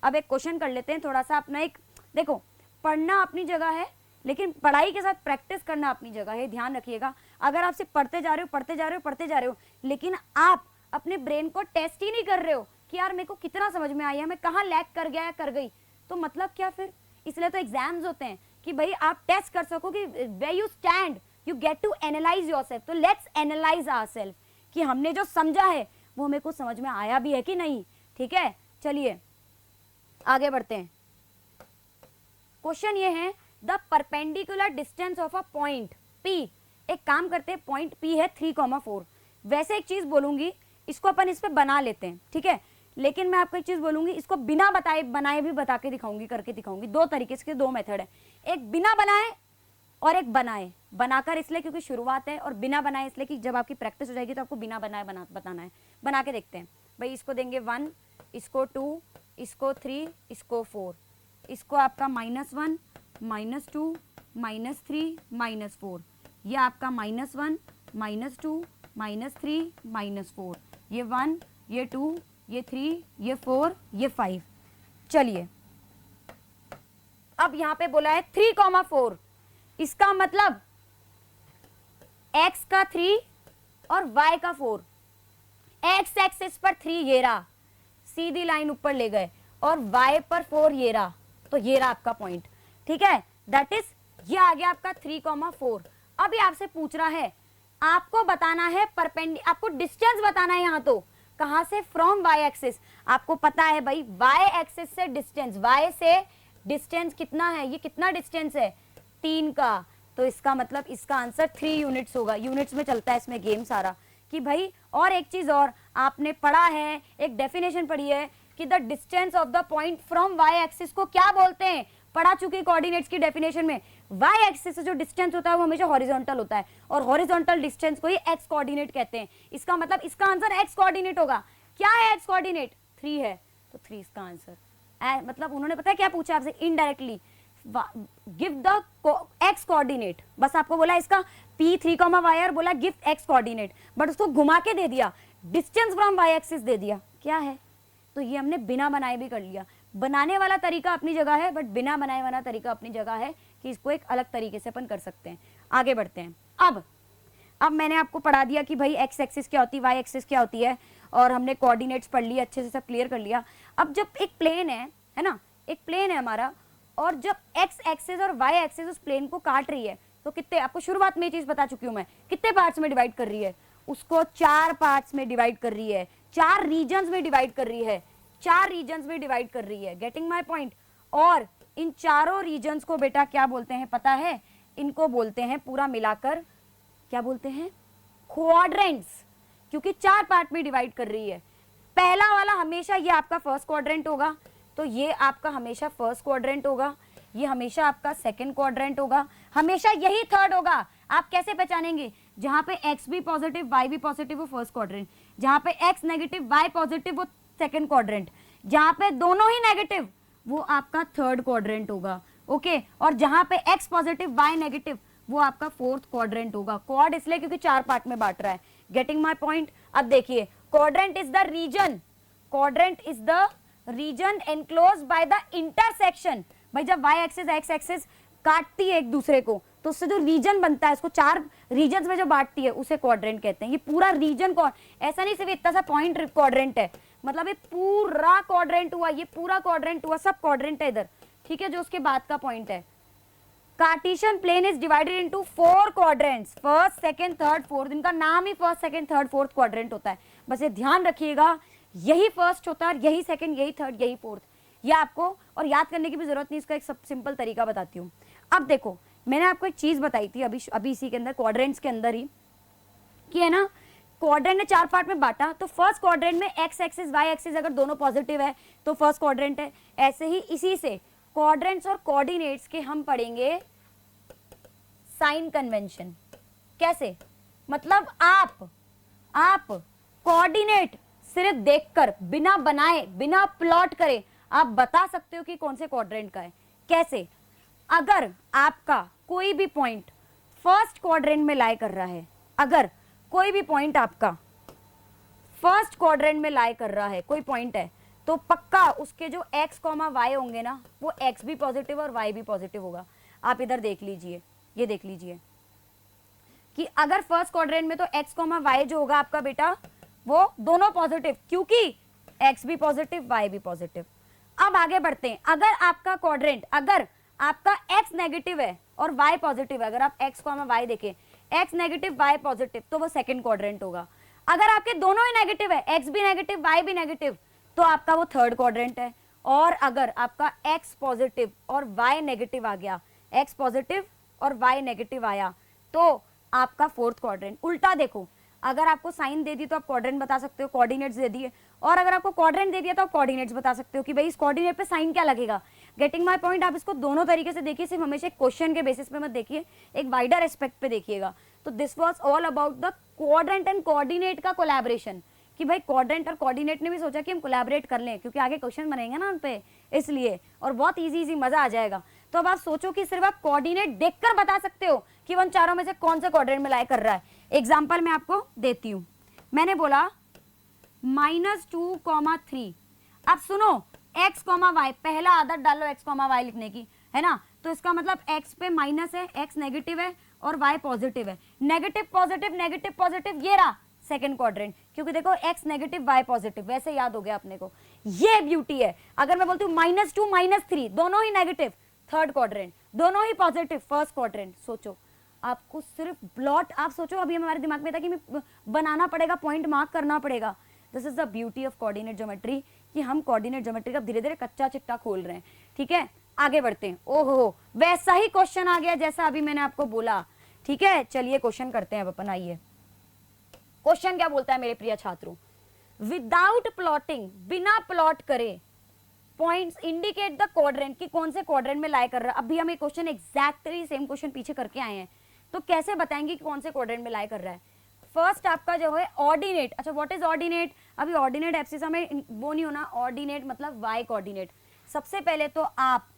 अब एक क्वेश्चन कर लेते हैं थोड़ा सा अपना। एक देखो, पढ़ना अपनी जगह है लेकिन पढ़ाई के साथ प्रैक्टिस करना अपनी जगह है, ध्यान रखिएगा। अगर आप सिर्फ पढ़ते जा रहे हो लेकिन आप अपने ब्रेन को टेस्ट ही नहीं कर रहे हो कि यार मेरे को कितना समझ में आया, मैं कहाँ लैग कर गया या कर गई, तो मतलब क्या फिर। इसलिए तो एग्जाम्स होते हैं कि भाई आप टेस्ट कर सको कि where you stand, you get to analyse yourself. तो लेट्स एनालाइज आवरसेल्फ कि हमने जो समझा है वो मेरे को समझ में आया भी है कि नहीं। ठीक है, चलिए आगे बढ़ते हैं। क्वेश्चन ये है, the perpendicular distance of a point P। एक काम करते हैं, पॉइंट P है 3,4। वैसे एक चीज बोलूंगी, इसको अपन इस पे बना लेते हैं, ठीक है, लेकिन मैं आपको एक चीज बोलूंगी, इसको बिना बनाए भी बता के दिखाऊंगी, करके दिखाऊंगी। दो तरीके से, दो मेथड है, एक बिना बनाए और एक बनाए। बनाकर इसलिए क्योंकि शुरुआत है, और बिना बनाए इसलिए कि जब आपकी प्रैक्टिस हो जाएगी तो आपको बिना बनाए बताना है। बना के देखते हैं भाई। इसको देंगे 1, इसको 2, इसको 3, इसको 4, इसको आपका -1, -2, -3, -4, ये आपका -1, -2, -3, -4, ये 1, ये 2, ये 3, ये 4, ये 5। चलिए अब यहां पे बोला है 3,4, इसका मतलब x का 3 और y का 4। x एक्सिस पर 3 ये रहा, सीधी लाइन ऊपर ले गए, और y पर 4 ये रहा, तो ये रहा आपका पॉइंट। ठीक है, दैट इज ये आ गया आपका 3,4। अब ये आपसे पूछ रहा है, आपको बताना है आपको डिस्टेंस बताना है। यहां तो कहां से, फ्रॉम y एक्सिस। आपको पता है भाई y एक्सिस से डिस्टेंस, y से डिस्टेंस कितना है, ये कितना डिस्टेंस है 3 का, तो इसका मतलब इसका आंसर 3 यूनिट्स होगा। यूनिट्स में चलता है इसमें गेम सारा कि भाई। और एक चीज और आपने पढ़ा है, एक डेफिनेशन पढ़ी है कि the distance of the point from y axis को क्या बोलते हैं, पढ़ा चुके कोऑर्डिनेट्स की डेफिनेशन में। y एक्सिस से जो डिस्टेंस होता है वो हमेशा हॉरिजॉन्टल होता है, और हॉरिजॉन्टल डिस्टेंस को ही x कोऑर्डिनेट कहते हैं। इसका मतलब इसका आंसर x कोऑर्डिनेट होगा। क्या है x कोऑर्डिनेट, 3 है, तो 3 इसका आंसर। मतलब उन्होंने पता है क्या पूछा आपसे, indirectly give the x coordinate, बस आपको बोला इसका P3, y और बोला गिव एक्स कोऑर्डिनेट, बट उसको घुमा के दे दिया, डिस्टेंस फ्रॉम y एक्सिस दे दिया, क्या है? तो ये हमने बिना बनाए भी कर लिया। बनाने वाला तरीका अपनी जगह है, बट बिना बनाए वाला तरीका अपनी जगह है कि इसको एक अलग तरीके से अपन कर सकते हैं। आगे बढ़ते हैं। अब मैंने आपको पढ़ा दिया कि भाई एक्स एक्सिस क्या होती है, वाई एक्सिस क्या होती है, और हमने कोऑर्डिनेट्स पढ़ लिए, अच्छे से सब क्लियर कर लिया। अब जब एक प्लेन है ना, एक प्लेन है हमारा, और जब एक्स एक्सिस और वाई एक्सिस उस प्लेन को काट रही है, तो कितने, आपको शुरुआत में ये चीज बता चुकी हूं मैं, कितने पार्ट्स में डिवाइड कर रही है? उसको 4 पार्ट्स में डिवाइड कर रही है, 4 रीजन्स में डिवाइड कर रही है, 4 रीजन्स में डिवाइड कर रही है। Getting my point? और इन चारों रीजन्स को बेटा क्या बोलते हैं पता है? इनको बोलते हैं पूरा मिलाकर, क्या बोलते हैं? क्वाड्रेंट्स, क्योंकि 4 पार्ट में डिवाइड कर रही है। पहला वाला हमेशा ये आपका फर्स्ट क्वाड्रेंट होगा, तो ये आपका हमेशा फर्स्ट क्वाड्रेंट होगा, ये हमेशा आपका सेकंड क्वाड्रेंट होगा, हमेशा यही थर्ड होगा। आप कैसे पहचानेंगे? जहां पे x भी पॉजिटिव y भी पॉजिटिव वो फर्स्ट क्वाड्रेंट, जहां पे x नेगेटिव y पॉजिटिव वो सेकंड क्वाड्रेंट, जहां पे दोनों ही नेगेटिव वो आपका थर्ड क्वाड्रेंट होगा। ओके, और जहां पे x पॉजिटिव y नेगेटिव वो आपका फोर्थ क्वाड्रेंट होगा। क्वाड इसलिए क्योंकि 4 पार्ट में बांट रहा है। Getting my point? अब देखिए, quadrant is the region, quadrant is the region enclosed by the intersection. भाई जब y एक्सिस x एक्सिस काटती है एक दूसरे को, तो उससे जो रीजन बनता है, उसको 4 रीजन्स में जो बांटती है, उसे क्वाड्रेंट कहते हैं। ये पूरा रीजन को, ऐसा नहीं सिर्फ इतना सा पॉइंट क्वाड्रेंट है, मतलब ये पूरा क्वाड्रेंट हुआ, ये पूरा क्वाड्रेंट हुआ, सब क्वाड्रेंट है इधर, ठीक है, जो उसके बाद का पॉइंट है। Cartesian plane is divided into 4 quadrants, first second third fourth, इनका नाम ही first second third fourth quadrant होता है। बस ये ध्यान रखिएगा, यही फर्स्ट होता है, यही सेकंड, यही थर्ड, यही फोर्थ। ये आपको और याद करने की भी जरूरत नहीं, इसका एक सब सिंपल तरीका बताती हूँ। अब देखो, मैंने आपको एक चीज बताई थी अभी इसी के अंदर, क्वाड्रेंट्स के अंदर ही, कि है ना, क्वाड्रेंट ने 4 पार्ट में बांटा, तो फर्स्ट क्वाड्रेंट में एक्स एक्सिस वाई एक्सिस अगर दोनों पॉजिटिव है तो फर्स्ट क्वाड्रेंट है। ऐसे ही इसी से क्वाड्रेंट्स और कोऑर्डिनेट्स के हम पढ़ेंगे साइन कन्वेंशन। कैसे? मतलब आप कोऑर्डिनेट सिर्फ देखकर, बिना बनाए, बिना प्लॉट करे, आप बता सकते हो कि कौन से क्वाड्रेंट का है। कैसे? अगर आपका कोई भी पॉइंट फर्स्ट क्वाड्रेंट में लाई कर रहा है, अगर कोई भी पॉइंट आपका फर्स्ट क्वाड्रेंट में लाई कर रहा है, कोई पॉइंट है, तो पक्का उसके जो x, y होंगे ना, वो x भी पॉजिटिव और y भी पॉजिटिव होगा। आप इधर देख लीजिए, ये देख लीजिए कि अगर फर्स्ट क्वाड्रेंट में तो x, y जो होगा आपका बेटा, वो दोनों पॉजिटिव, क्योंकि x भी पॉजिटिव y भी पॉजिटिव। अब आगे बढ़ते हैं। अगर आपका क्वाड्रेंट, अगर आपका x नेगेटिव है और y पॉजिटिव है, अगर आप x, y देखें, x नेगेटिव y पॉजिटिव, तो वो सेकंड क्वाड्रेंट होगा। अगर आपके दोनों ही नेगेटिव है, x भी नेगेटिव y भी नेगेटिव, तो आपका वो थर्ड क्वाड्रेंट है। और अगर आपका x पॉजिटिव और y नेगेटिव आ गया, x पॉजिटिव और y नेगेटिव आया, तो आपका फोर्थ क्वाड्रेंट। उल्टा देखो, अगर आपको साइन दे दी तो आप क्वाड्रेंट बता सकते हो, कोऑर्डिनेट्स दे दिए, और अगर आपको क्वाड्रेंट दे दिया तो आप कोऑर्डिनेट्स बता सकते हो कि भाई इस कोऑर्डिनेट पे साइन क्या लगेगा। Getting my point? आप इसको दोनों तरीके से देखिए, सिर्फ हमेशा क्वेश्चन के बेसिस पे मत देखिए, एक वाइडर एस्पेक्ट पे देखिएगा। तो this was all about the quadrant and coordinate का कोलैबोरेशन, कि भाई क्वाड्रेंट और कोऑर्डिनेट ने भी सोचा कि हम कोलैबोरेट कर लें, क्योंकि आगे क्वेश्चन बनेंगे ना उन पे, इसलिए, और बहुत इजी मजा आ जाएगा। तो अब आप सोचो कि सिर्फ आप कोऑर्डिनेट देखकर बता सकते हो कि उन चारों में से कौन से क्वाड्रेंट में लाई कर रहा है। एग्जाम्पल मैं आपको देती हूँ। मैंने बोला -2, 3। अब सुनो, x, y, पहला आदत डालो x, y लिखने की, है ना, तो इसका मतलब x पे माइनस है, x नेगेटिव है और y पॉजिटिव है। नेगेटिव पॉजिटिव, नेगेटिव पॉजिटिव, ये रहा सेकंड क्वाड्रेंट, क्योंकि देखो x नेगेटिव y पॉजिटिव, वैसे याद हो गया अपने को। ये ब्यूटी है। अगर मैं बोलती हूँ -2, -3, दोनों ही नेगेटिव, थर्ड क्वाड्रेंट, दोनों ही पॉजिटिव, फर्स्ट क्वाड्रेंट। सोचो, आपको सिर्फ प्लॉट, आप सोचो, अभी हमारे दिमाग में था कि मैं बनाना पड़ेगा, पॉइंट मार्क करना पड़ेगा। This is the beauty of coordinate geometry, कि हम कोऑर्डिनेट ज्योमेट्री का धीरे धीरे कच्चा चिट्टा खोल रहे हैं। ठीक है, आगे बढ़ते हैं। ओहो, वैसा ही क्वेश्चन आ गया जैसा अभी मैंने आपको बोला। ठीक है, चलिए क्वेश्चन करते हैं अब अपन। आइए, क्वेश्चन क्या बोलता है मेरे प्रिय छात्रों? विदाउट प्लॉटिंग, बिना प्लॉट करे, पॉइंट्स इंडिकेट द क्वाड्रेंट, कि कौन से क्वाड्रेंट में लाई कर रहा है। अभी हम एक क्वेश्चन एग्जैक्टली सेम क्वेश्चन पीछे करके आए हैं, तो कैसे बताएंगे कि कौन से क्वाड्रेंट में लाई कर रहा है। फर्स्ट आपका जो है ऑर्डिनेट। अच्छा, व्हाट इज ऑर्डिनेट? अभी ऑर्डिनेट एप्सिस में वो नहीं होना, ऑर्डिनेट मतलब वाई कोऑर्डिनेट। सबसे पहले तो आप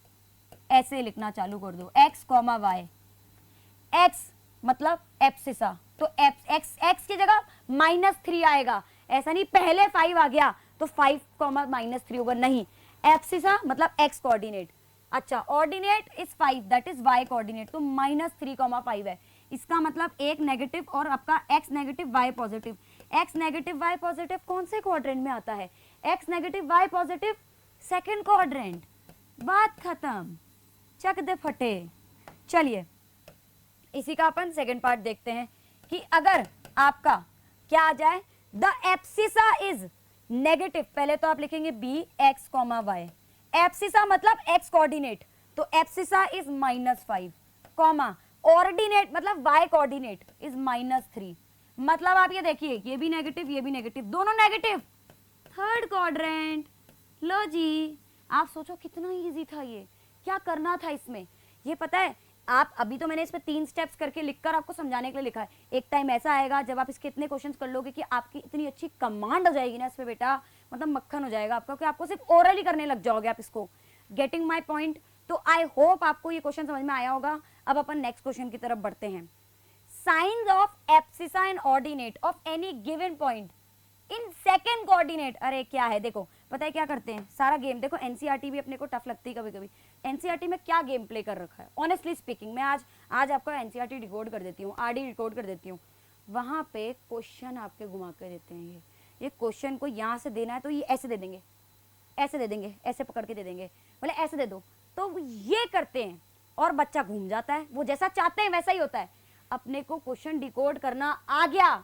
ऐसे लिखना चालू कर दो, x कॉमा वाई। x मतलब एब्सिसा, तो x की जगह -3 आएगा, ऐसा नहीं पहले 5 आ गया तो 5 कॉमा -3 होगा, नहीं, एब्सिसा मतलब x कोऑर्डिनेट। अच्छा, ordinate is 5, that is y coordinate, तो -3,5 है, इसका मतलब एक नेगेटिव और आपका x negative y positive. x negative y positive कौन से क्वाड्रेंट में आता है? x negative y positive second quadrant, बात खत्म, चक दे फटे। चलिए इसी का अपन सेकंड पार्ट देखते हैं कि अगर आपका क्या आ जाए, द एब्सिसा इज नेगेटिव, पहले तो आप लिखेंगे b x comma y, abscissa मतलब x कोऑर्डिनेट, तो एब्सिसा इज -5 कॉमा ऑर्डिनेट मतलब y कोऑर्डिनेट इज -3, मतलब आप ये देखिए ये भी नेगेटिव ये भी नेगेटिव, दोनों नेगेटिव, थर्ड क्वाड्रेंट। लो जी, आप सोचो कितना इजी था ये, क्या करना था इसमें, ये पता है आप, अभी तो मैंने इसमें 3 स्टेप्स करके लिखकर आपको समझाने के लिए लिखा है, एक टाइम ऐसा आएगा जब आप इसके इतने क्वेश्चंस कर लोगे कि आपकी इतनी अच्छी कमांड हो जाएगी ना इस पे बेटा, मतलब मक्खन हो जाएगा आपका, कि आपको सिर्फ ओरली करने लग जाओगे आप इसको। Getting my point? तो आई होप आपको ये क्वेश्चन समझ में आया होगा। अब अपन नेक्स्ट क्वेश्चन की तरफ बढ़ते हैं। Science of abscissa and ordinate of any given point in second coordinate. अरे क्या है, देखो पता है क्या करते हैं, सारा गेम देखो, एनसीईआरटी भी अपने को टफ लगती है कभी कभी। एनसीईआरटी में क्या गेम प्ले कर रखा है, ऑनेस्टली स्पीकिंग, मैं आज आपका एनसीईआरटी डिकोड कर देती हूँ, आरडी डिकोड कर देती हूँ, वहां पे क्वेश्चन आपके घुमा कर देते हैं। ये क्वेश्चन को यहाँ से देना है तो ये ऐसे दे देंगे, ऐसे दे देंगे, ऐसे पकड़ के दे देंगे, बोले ऐसे दे दो, तो ये करते हैं और बच्चा घूम जाता है, वो जैसा चाहते हैं वैसा ही होता है। अपने को क्वेश्चन डिकोड करना आ गया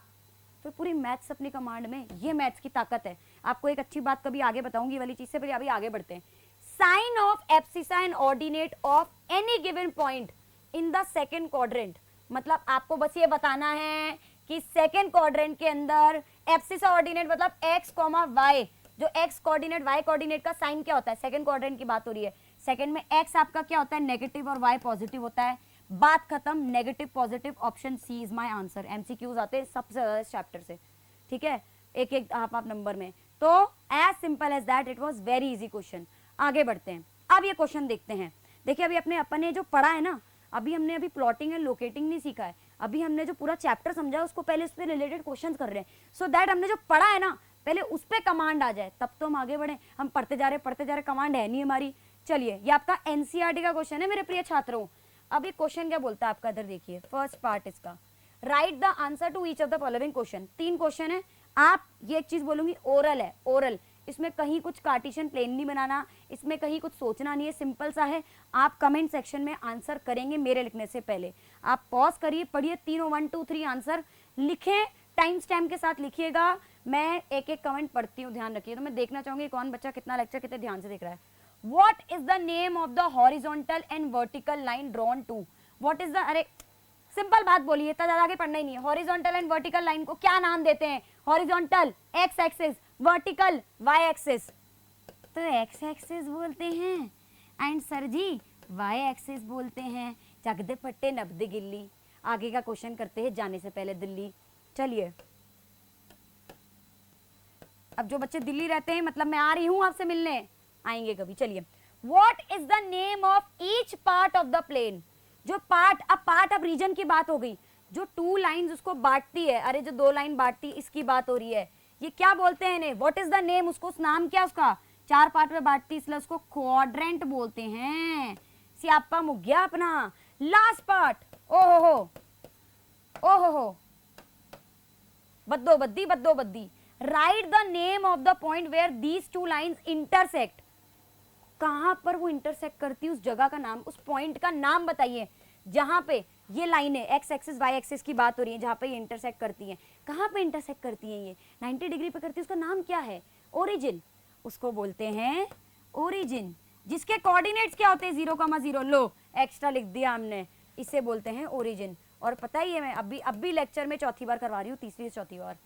तो पूरी मैथ्स अपनी कमांड में, ये मैथ्स की ताकत है। आपको एक अच्छी बात कभी आगे बताऊंगी वाली चीज से, पहले अभी आगे बढ़ते हैं। Sign of abscissa and ordinate of any given point in the second quadrant, मतलब आपको बस ये बताना है कि सेकंड क्वाड्रेंट के अंदर एब्सिसा ऑर्डिनेट मतलब x कॉमा y, जो x कोऑर्डिनेट y कोऑर्डिनेट का साइन क्या होता है, सेकंड क्वाड्रेंट की बात हो रही है, सेकंड में x आपका क्या होता है नेगेटिव और y पॉजिटिव होता है, बात खत्म, negative positive, option C is my answer. MCQs आते हैं सबसे ज्यादा इस चैप्टर से, ठीक है, एक एक आप नंबर में, तो as simple as that, it was very easy question. आगे बढ़ते हैं, अब ये क्वेश्चन देखते हैं। देखिए अभी अपन ने जो पढ़ा है ना, हमने अभी प्लॉटिंग एंड लोकेटिंग नहीं सीखा है, अभी हमने जो पूरा चैप्टर समझा है उसको पहले उस पर रिलेटेड क्वेश्चन कर रहे हैं, सो दैट हमने जो पढ़ा है ना पहले उस पर कमांड आ जाए, तब तो हम आगे बढ़े। हम पढ़ते जा रहे, कमांड है नहीं हमारी। चलिए ये आपका एनसीईआरटी का क्वेश्चन है मेरे प्रिय छात्रों। अब ये क्वेश्चन क्या बोलता है आपका, इधर देखिए फर्स्ट पार्ट इसका, write the answer to each of the following question. 3 question है, आप ये एक चीज बोलूंगी ओरल है, ओरल, इसमें कहीं कुछ कार्टेशियन प्लेन नहीं बनाना, इसमें कहीं कुछ सोचना नहीं है, सिंपल सा है। आप कमेंट सेक्शन में आंसर करेंगे मेरे लिखने से पहले, आप पॉज करिए, पढ़िए, तीनों 1 2 3 आंसर लिखें, टाइम स्टैम्प के साथ लिखिएगा। मैं एक एक कमेंट पढ़ती हूँ, ध्यान रखिए, तो मैं देखना चाहूंगी कौन बच्चा कितना लेक्चर कितने ध्यान से देख रहा है। What is the name of the horizontal and vertical line drawn to? What is the, अरे सिंपल बात बोलिए, इतना ज्यादा आगे पढ़ना ही नहीं है। हॉरिजॉन्टल एंड वर्टिकल लाइन को क्या नाम देते हैं? Horizontal X axis, vertical Y axis. तो एक्स एक्सिस बोलते हैं and sir ji Y axis बोलते हैं। चकदे फट्टे नब्दे गिल्ली। आगे का क्वेश्चन करते हैं जाने से पहले दिल्ली। चलिए अब जो बच्चे दिल्ली रहते हैं, मतलब मैं आ रही हूं आपसे मिलने, आएंगे कभी। चलिए, what is the name of each part of the plane? जो पार्ट अब रीजन की बात हो गई, जो 2 लाइंस उसको बांटती है, अरे जो 2 लाइन बांटती है इसकी बात हो रही है, ये क्या बोलते हैं इन्हें? व्हाट इज द नेम, उसको नाम क्या उसका? 4 पार्ट में बांटती, इसलिए उसको क्वाड्रेंट बोलते हैं। सियापा मुक गया अपना। लास्ट पार्ट, ओहो हो, बद्दो बद्दी। Write the name of the point where these 2 lines intersect. कहां पर वो इंटरसेक्ट करती है, उस जगह का नाम, उस पॉइंट का नाम बताइए जहां पे ये लाइनें एक्स एक्सिस वाई एक्सिस की बात हो रही है, जहां पे ये इंटरसेक्ट करती हैं। कहां पे इंटरसेक्ट करती हैं ये? 90 डिग्री पे करती है, उसका नाम क्या है? ओरिजिन, उसको बोलते हैं ओरिजिन। जिसके कोऑर्डिनेट्स क्या होते हैं? 0,0। लो एक्स्ट्रा लिख दिया हमने, इसे बोलते हैं ओरिजिन। और पता ही है, मैं अभी लेक्चर में चौथी बार करवा रही हूँ, तीसरी से चौथी बार।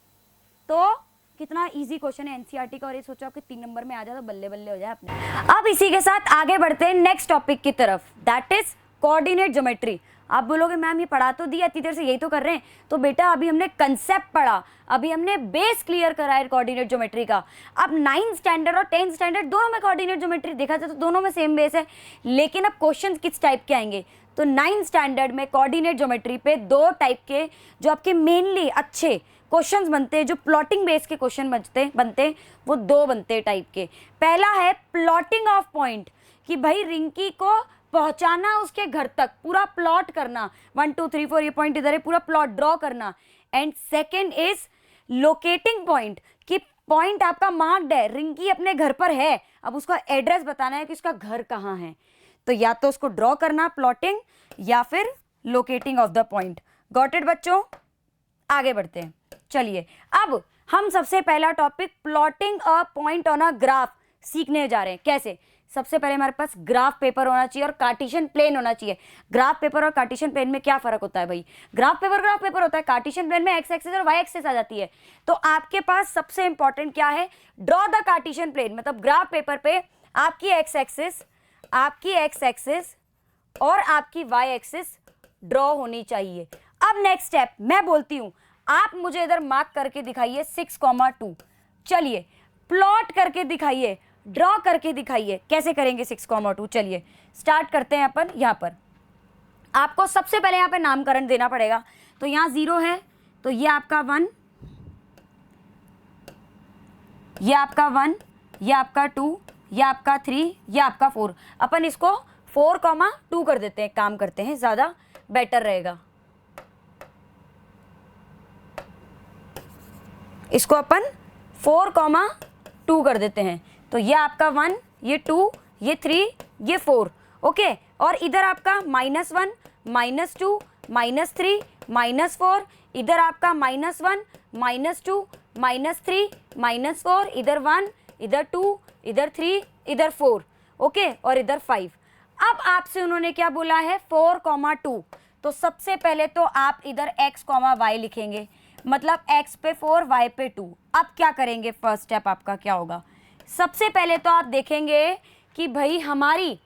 तो कितना इजी क्वेश्चन है एनसीईआरटी का, और ये सोचा कि 3 नंबर में आ जाए तो बल्ले बल्ले हो जाए अपने। अब इसी के साथ आगे बढ़ते हैं नेक्स्ट टॉपिक की तरफ, दैट इज कोऑर्डिनेट ज्योमेट्री। आप बोलोगे मैम ये पढ़ा तो दिया, इतनी देर से यही तो कर रहे हैं। तो बेटा अभी हमने कंसेप्ट पढ़ा, अभी हमने बेस क्लियर करा है कोऑर्डिनेट ज्योमेट्री का। अब 9th स्टैंडर्ड और 10th स्टैंडर्ड दोनों में कोऑर्डिनेट ज्योमेट्री देखा जाए तो दोनों में सेम बेस है, लेकिन अब क्वेश्चन किस टाइप के आएंगे। तो 9th स्टैंडर्ड में कोऑर्डिनेट ज्योमेट्री पे 2 टाइप के जो आपके मेनली अच्छे क्वेश्चंस बनते हैं, जो प्लॉटिंग बेस के क्वेश्चन बनते वो 2 बनते टाइप के। पहला है प्लॉटिंग ऑफ पॉइंट, कि भाई रिंकी को पहुंचाना उसके घर तक, पूरा प्लॉट करना, 1 2 3 4 ये पॉइंट इधर है, पूरा प्लॉट ड्रॉ करना। And second is locating point, कि पॉइंट आपका मार्क्ड है, रिंकी अपने घर पर है, अब उसका एड्रेस बताना है कि उसका घर कहाँ है। तो या तो उसको ड्रॉ करना प्लॉटिंग, या फिर locating of the point. Got it बच्चों? आगे बढ़ते हैं। चलिए अब हम सबसे पहला topic plotting a point on a graph सीखने जा रहे हैं। कैसे? सबसे पहले हमारे पास ग्राफ पेपर होना चाहिए और कार्टेशियन प्लेन होना चाहिए। ग्राफ पेपर और कार्टेशियन प्लेन में क्या फर्क होता है भाई? ग्राफ पेपर होता है, कार्टेशियन प्लेन में एक्स एक्सिस और वाई एक्सिस आ जाती है। तो आपके पास सबसे इंपॉर्टेंट क्या है? ड्रॉ द कार्टेशियन प्लेन, मतलब ग्राफ पेपर पे आपकी एक्स एक्सिस और आपकी वाई एक्सिस ड्रॉ होनी चाहिए। अब नेक्स्ट स्टेप मैं बोलती हूं, आप मुझे इधर मार्क करके दिखाइए 6,2। चलिए प्लॉट करके दिखाइए, ड्रॉ करके दिखाइए। कैसे करेंगे 6,2? चलिए स्टार्ट करते हैं अपन। यहाँ पर आपको सबसे पहले यहाँ पे नामकरण देना पड़ेगा। तो यहाँ 0 है, तो ये आपका 1, ये आपका 1, ये आपका 2, ये आपका 3, ये आपका 4। अपन इसको 4,2 कर देते हैं, काम करते हैं, ज़्यादा बेटर रहेगा। इसको अपन 4,2 कर देते हैं। तो ये आपका 1, ये 2, ये 3, ये 4। ओके, और इधर आपका -1, -2, -3, -4, इधर आपका -1, -2, -3, -4, इधर 1, इधर 2, इधर 3, इधर 4। ओके, और इधर 5। अब आपसे उन्होंने क्या बोला है? 4,2। तो सबसे पहले तो आप इधर x, y लिखेंगे, मतलब x पे 4, y पे 2। अब क्या करेंगे? फर्स्ट स्टेप आपका क्या होगा? सबसे पहले तो आप देखेंगे कि भाई हमारी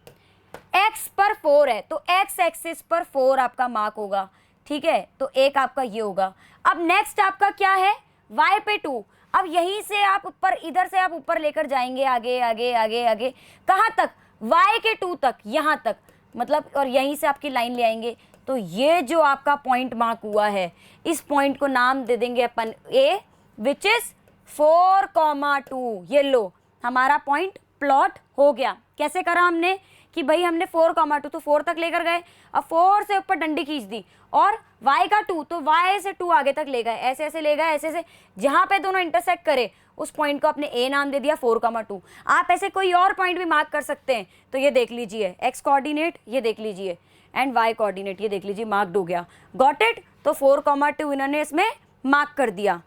x पर 4 है, तो x एक्सिस पर 4 आपका मार्क होगा। ठीक है, तो एक आपका ये होगा। अब नेक्स्ट आपका क्या है? y पे 2। अब यहीं से आप ऊपर, इधर से आप ऊपर लेकर जाएंगे, आगे आगे आगे आगे, कहाँ तक? y के 2 तक, यहाँ तक, मतलब, और यहीं से आपकी लाइन ले आएंगे। तो ये जो आपका पॉइंट मार्क हुआ है, इस पॉइंट को नाम दे देंगे अपन A, विच इज 4,2। ये लो, हमारा पॉइंट प्लॉट हो गया। कैसे करा हमने? कि भाई हमने 4,2 तो 4 तक लेकर गए, अब 4 से ऊपर डंडी खींच दी, और y का 2 तो y से 2 आगे तक ले गए, ऐसे ऐसे ले गए, ऐसे ऐसे, जहाँ पे दोनों इंटरसेक्ट करे उस पॉइंट को आपने A नाम दे दिया, 4,2। आप ऐसे कोई और पॉइंट भी मार्क कर सकते हैं। तो ये देख लीजिए x कोऑर्डिनेट, ये देख लीजिए, एंड y कोऑर्डिनेट, ये देख लीजिए, मार्क्ड हो गया। Got it? तो 4,2 इन्होंने इसमें मार्क कर दिया।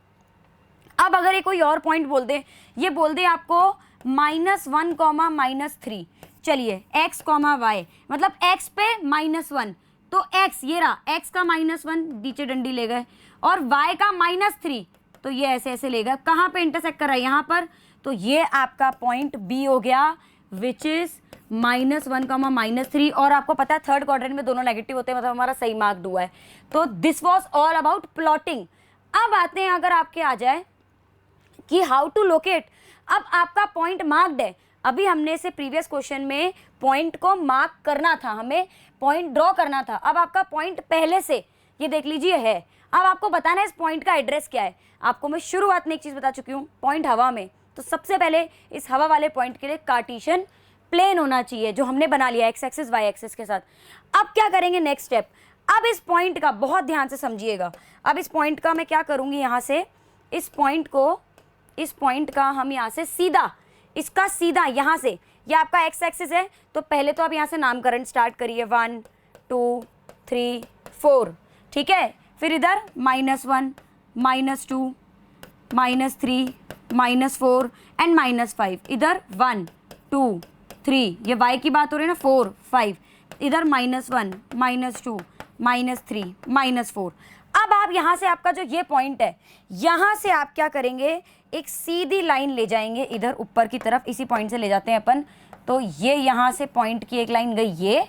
अब अगर ये कोई और पॉइंट बोल दे, ये बोल दे आपको -1, -3, चलिए x, y, मतलब x पे -1, तो x ये रहा, x का -1 नीचे डंडी ले गए, और y का -3, तो ये ऐसे ऐसे ले गए। कहाँ पे इंटरसेक्ट कर रहा है? यहाँ पर। तो ये आपका पॉइंट B हो गया, विच इज -1, -3। और आपको पता है थर्ड क्वाड्रेंट में दोनों नेगेटिव होते हैं, मतलब हमारा सही मार्क्ड हुआ है। तो this was all about plotting. अब आते हैं, अगर आपके आ जाए कि हाउ टू लोकेट। अब आपका पॉइंट मार्क्ड है, अभी हमने से प्रीवियस क्वेश्चन में पॉइंट को मार्क करना था, हमें पॉइंट ड्रॉ करना था। अब आपका पॉइंट पहले से, ये देख लीजिए, है। अब आपको बताना है इस पॉइंट का एड्रेस क्या है। आपको मैं शुरुआत में एक चीज़ बता चुकी हूँ, पॉइंट हवा में, तो सबसे पहले इस हवा वाले पॉइंट के लिए कार्टेशियन प्लेन होना चाहिए, जो हमने बना लिया एक्स एक्सिस वाई एक्सिस के साथ। अब क्या करेंगे? नेक्स्ट स्टेप, अब इस पॉइंट का बहुत ध्यान से समझिएगा। अब इस पॉइंट का मैं क्या करूँगी, यहाँ से इस पॉइंट का हम यहाँ से सीधा, इसका सीधा यहाँ से, ये आपका एक्स एक्सिस है, तो पहले तो आप यहाँ से नामकरण स्टार्ट करिए, 1 2 3 4, ठीक है। फिर इधर -1, -2, -3, -4 एंड -5, इधर 1 2 3, ये y की बात हो रही है ना, 4 5, इधर -1, -2, -3, -4। अब आप यहाँ से, आपका जो ये पॉइंट है, यहाँ से आप क्या करेंगे? एक सीधी लाइन ले जाएंगे इधर ऊपर की तरफ, इसी पॉइंट से ले जाते हैं अपन। तो ये यहाँ से पॉइंट की एक लाइन गई ये,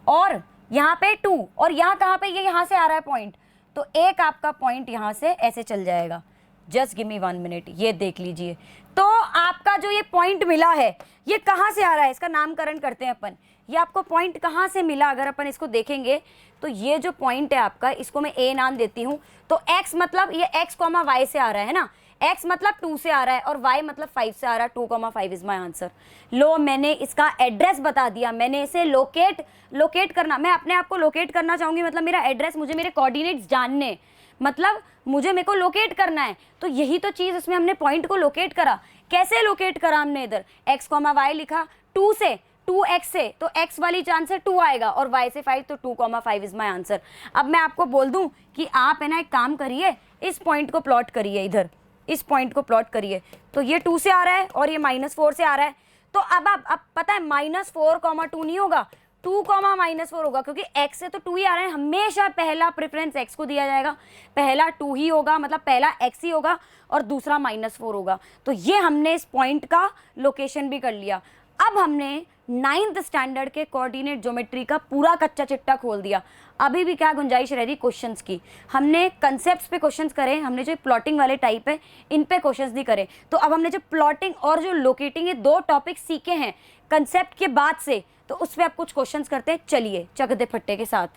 और यहाँ पे 2 और यहाँ कहाँ पे, ये यहाँ से आ रहा है पॉइंट, तो एक आपका पॉइंट यहाँ से ऐसे चल जाएगा। जस्ट गिव मी 1 मिनट, ये देख लीजिए। तो आपका जो ये पॉइंट मिला है ये कहाँ से आ रहा है, इसका नामकरण करते हैं अपन। ये आपको पॉइंट कहाँ से मिला, अगर अपन इसको देखेंगे तो ये जो पॉइंट है आपका, इसको मैं ए नाम देती हूँ। तो x मतलब ये x, y से आ रहा है ना, x मतलब 2 से आ रहा है और y मतलब 5 से आ रहा है। 2,5 इज माई आंसर। लो, मैंने इसका एड्रेस बता दिया, मैंने इसे लोकेट करना, मैं अपने आप को लोकेट करना चाहूँगी, मतलब मेरा एड्रेस, मुझे मेरे कोऑर्डिनेट्स जानने, मतलब मेरे को लोकेट करना है। तो यही तो चीज़, इसमें हमने पॉइंट को लोकेट करा। कैसे लोकेट करा हमने, इधर x, y लिखा, 2 से 2x से, तो x वाली चांस से 2 आएगा और y से 5, तो 2,5 इज माई आंसर। अब मैं आपको बोल दूं कि आप है ना एक काम करिए, इस पॉइंट को प्लॉट करिए, इधर इस पॉइंट को प्लॉट करिए। तो ये 2 से आ रहा है और ये -4 से आ रहा है। तो अब पता है -4,2 नहीं होगा, 2,-4 होगा, क्योंकि x से तो 2 ही आ रहा है। हमेशा पहला प्रेफरेंस x को दिया जाएगा, पहला 2 ही होगा, मतलब पहला x ही होगा और दूसरा -4 होगा। तो ये हमने इस पॉइंट का लोकेशन भी कर लिया। अब हमने 9th स्टैंडर्ड के कोऑर्डिनेट ज्योमेट्री का पूरा कच्चा चिट्टा खोल दिया। अभी भी क्या गुंजाइश रह रही क्वेश्चंस की, हमने कंसेप्ट्स पे क्वेश्चंस करे, हमने जो प्लॉटिंग वाले टाइप है इन पे क्वेश्चंस नहीं करे। तो अब हमने जो प्लॉटिंग और जो लोकेटिंग, ये 2 टॉपिक सीखे हैं कंसेप्ट के बाद से, तो उस पर आप कुछ क्वेश्चंस करते हैं। चलिए चकदे फट्टे के साथ,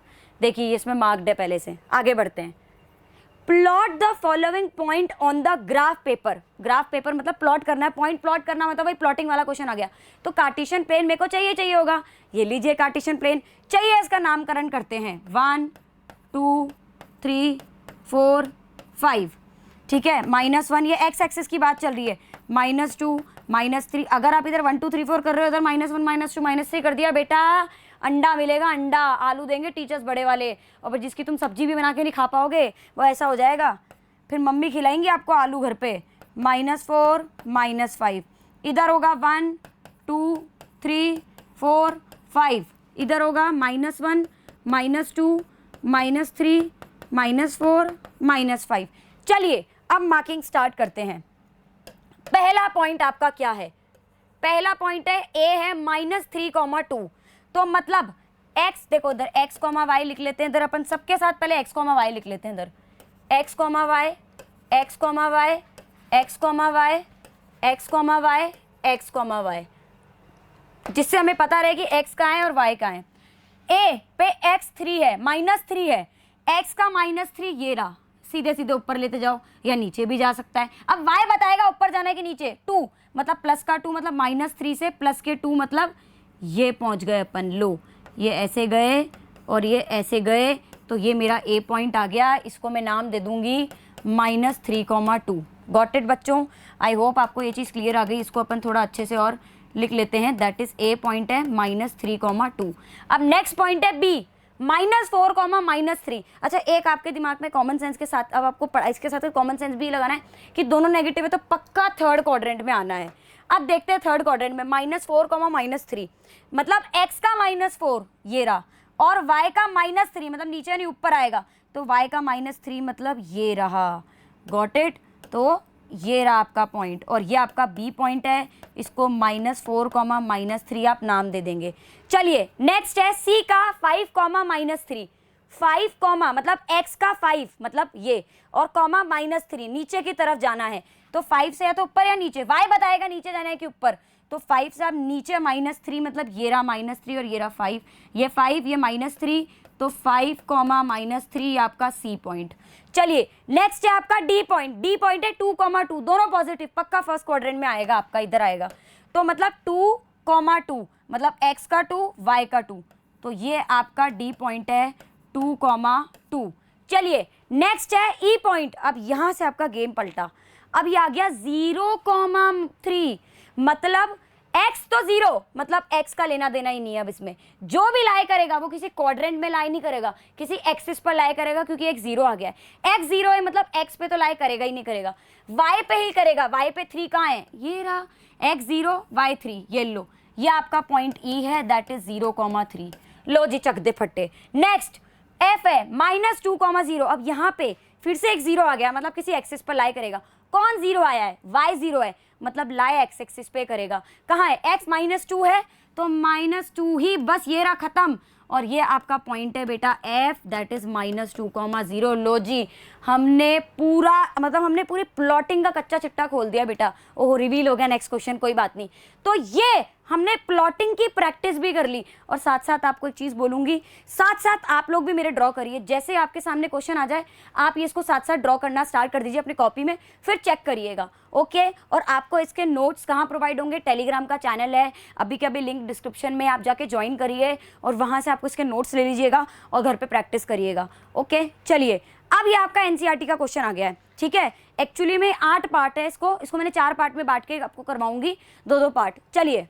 देखिए इसमें मार्क्ड है पहले से, आगे बढ़ते हैं। Plot the following point on the graph paper. Graph paper मतलब प्लॉट करना है, पॉइंट प्लॉट करना मतलब वही प्लॉटिंग वाला क्वेश्चन आ गया। तो कार्टेशियन प्लेन मेरे को चाहिए होगा, ये लीजिए कार्टेशियन प्लेन चाहिए, इसका नामकरण करते हैं 1 2 3 4 5, ठीक है। -1 ये x एक्सिस की बात चल रही है, -2 -3, अगर आप इधर 1 2 3 4 कर रहे हो, इधर -1 -2 -3 कर दिया बेटा, अंडा मिलेगा, अंडा आलू देंगे टीचर्स बड़े वाले, और फिर जिसकी तुम सब्जी भी बना के नहीं खा पाओगे वो ऐसा हो जाएगा, फिर मम्मी खिलाएंगी आपको आलू घर पे। -4 -5, इधर होगा 1 2 3 4 5, इधर होगा -1 -2 -3 -4 -5। चलिए अब मार्किंग स्टार्ट करते हैं। पहला पॉइंट आपका क्या है, पहला पॉइंट है a है -3,2, तो मतलब x, देखो इधर x, y लिख लेते हैं, इधर अपन सबके साथ पहले x, y लिख लेते हैं, इधर x, y x, y x, y x, y x, y, जिससे हमें पता रहे कि x कहाँ है और y कहाँ है। a पे x 3 है, -3 है, x का -3 ये रहा, सीधे सीधे ऊपर लेते जाओ या नीचे भी जा सकता है। अब y बताएगा ऊपर जाना है कि नीचे, 2 मतलब प्लस का 2 मतलब -3 से प्लस के 2 मतलब ये पहुंच गए अपन। लो, ये ऐसे गए और ये ऐसे गए, तो ये मेरा ए पॉइंट आ गया, इसको मैं नाम दे दूंगी -3,2। गॉट इट बच्चों, आई होप आपको ये चीज़ क्लियर आ गई। इसको अपन थोड़ा अच्छे से और लिख लेते हैं, दैट इज ए पॉइंट है -3,2। अब नेक्स्ट पॉइंट है बी, -4, -3। अच्छा, एक आपके दिमाग में कॉमन सेंस के साथ, अब आपको इसके साथ कॉमन सेंस भी लगाना है कि दोनों नेगेटिव है तो पक्का थर्ड क्वाड्रेंट में आना है। अब देखते हैं थर्ड क्वाड्रेंट में, -4, -3 मतलब x का -4 ये रहा और y का -3 मतलब नीचे नहीं ऊपर आएगा, तो y का -3 मतलब ये रहा। गॉट इट, तो ये रहा आपका पॉइंट और ये आपका बी पॉइंट है, इसको -4, -3 आप नाम दे देंगे। चलिए नेक्स्ट है सी का 5, -3। 5 मतलब x का 5 मतलब ये, और -3 नीचे की तरफ जाना है, तो 5 से या तो ऊपर या नीचे, y बताएगा नीचे जाना है कि ऊपर, तो 5 से आप नीचे -3 मतलब ये रहा -3 और ये रहा 5, ये 5 ये -3, तो 5, -3 आपका सी पॉइंट। चलिए नेक्स्ट है आपका डी पॉइंट। डी पॉइंट है 2, 2 दोनों पॉजिटिव, पक्का फर्स्ट क्वाड्रेंट में आएगा आपका, इधर आएगा, तो मतलब 2, 2 मतलब x का 2 y का 2, तो ये आपका डी पॉइंट है 2, 2। चलिए नेक्स्ट है ई पॉइंट। अब यहाँ से आपका गेम पलटा, अब ये आ गया 0,3 मतलब x तो 0 मतलब x का लेना देना ही नहीं है। अब इसमें जो भी लाई करेगा वो किसी क्वाड्रेंट में लाई नहीं करेगा, किसी एक्सिस पर लाई करेगा, क्योंकि x 0 आ गया है। x 0 है मतलब x पे तो लाई करेगा ही नहीं करेगा, y पे ही करेगा। y पे 3 कहाँ है, ये रहा, x 0 y 3, ये लो, ये आपका पॉइंट ई है, दैट इज 0,3। लो जी चक दे फट्टे। नेक्स्ट f है -2, 0। अब यहाँ पे फिर से एक 0 आ गया, मतलब किसी एक्सिस पर लाई करेगा। कौन 0 आया है, y 0 है मतलब लाई एक्स एक्सिस पे करेगा। कहाँ है, x -2 है तो -2 ही, बस ये रहा खत्म। और ये आपका पॉइंट है बेटा f, दैट इज -2,0। लो जी, हमने पूरी प्लॉटिंग का कच्चा चिट्टा खोल दिया बेटा। ओहो, रिवील हो गया। नेक्स्ट क्वेश्चन, कोई बात नहीं। तो ये हमने प्लॉटिंग की प्रैक्टिस भी कर ली। और साथ साथ आपको एक चीज़ बोलूँगी, साथ साथ आप लोग भी मेरे ड्रॉ करिए। जैसे आपके सामने क्वेश्चन आ जाए, आप ये इसको साथ साथ ड्रॉ करना स्टार्ट कर दीजिए अपनी कॉपी में, फिर चेक करिएगा। ओके, और आपको इसके नोट्स कहाँ प्रोवाइड होंगे? टेलीग्राम का चैनल है, अभी के अभी लिंक डिस्क्रिप्शन में, आप जाके ज्वाइन करिए और वहाँ से आपको इसके नोट्स ले लीजिएगा और घर पे प्रैक्टिस करिएगा। ओके, चलिए, अब ये आपका एनसीईआरटी का क्वेश्चन आ गया है, ठीक है। एक्चुअली में 8 पार्ट है, इसको मैंने 4 पार्ट में बांट के आपको करवाऊंगी, 2-2 पार्ट। चलिए,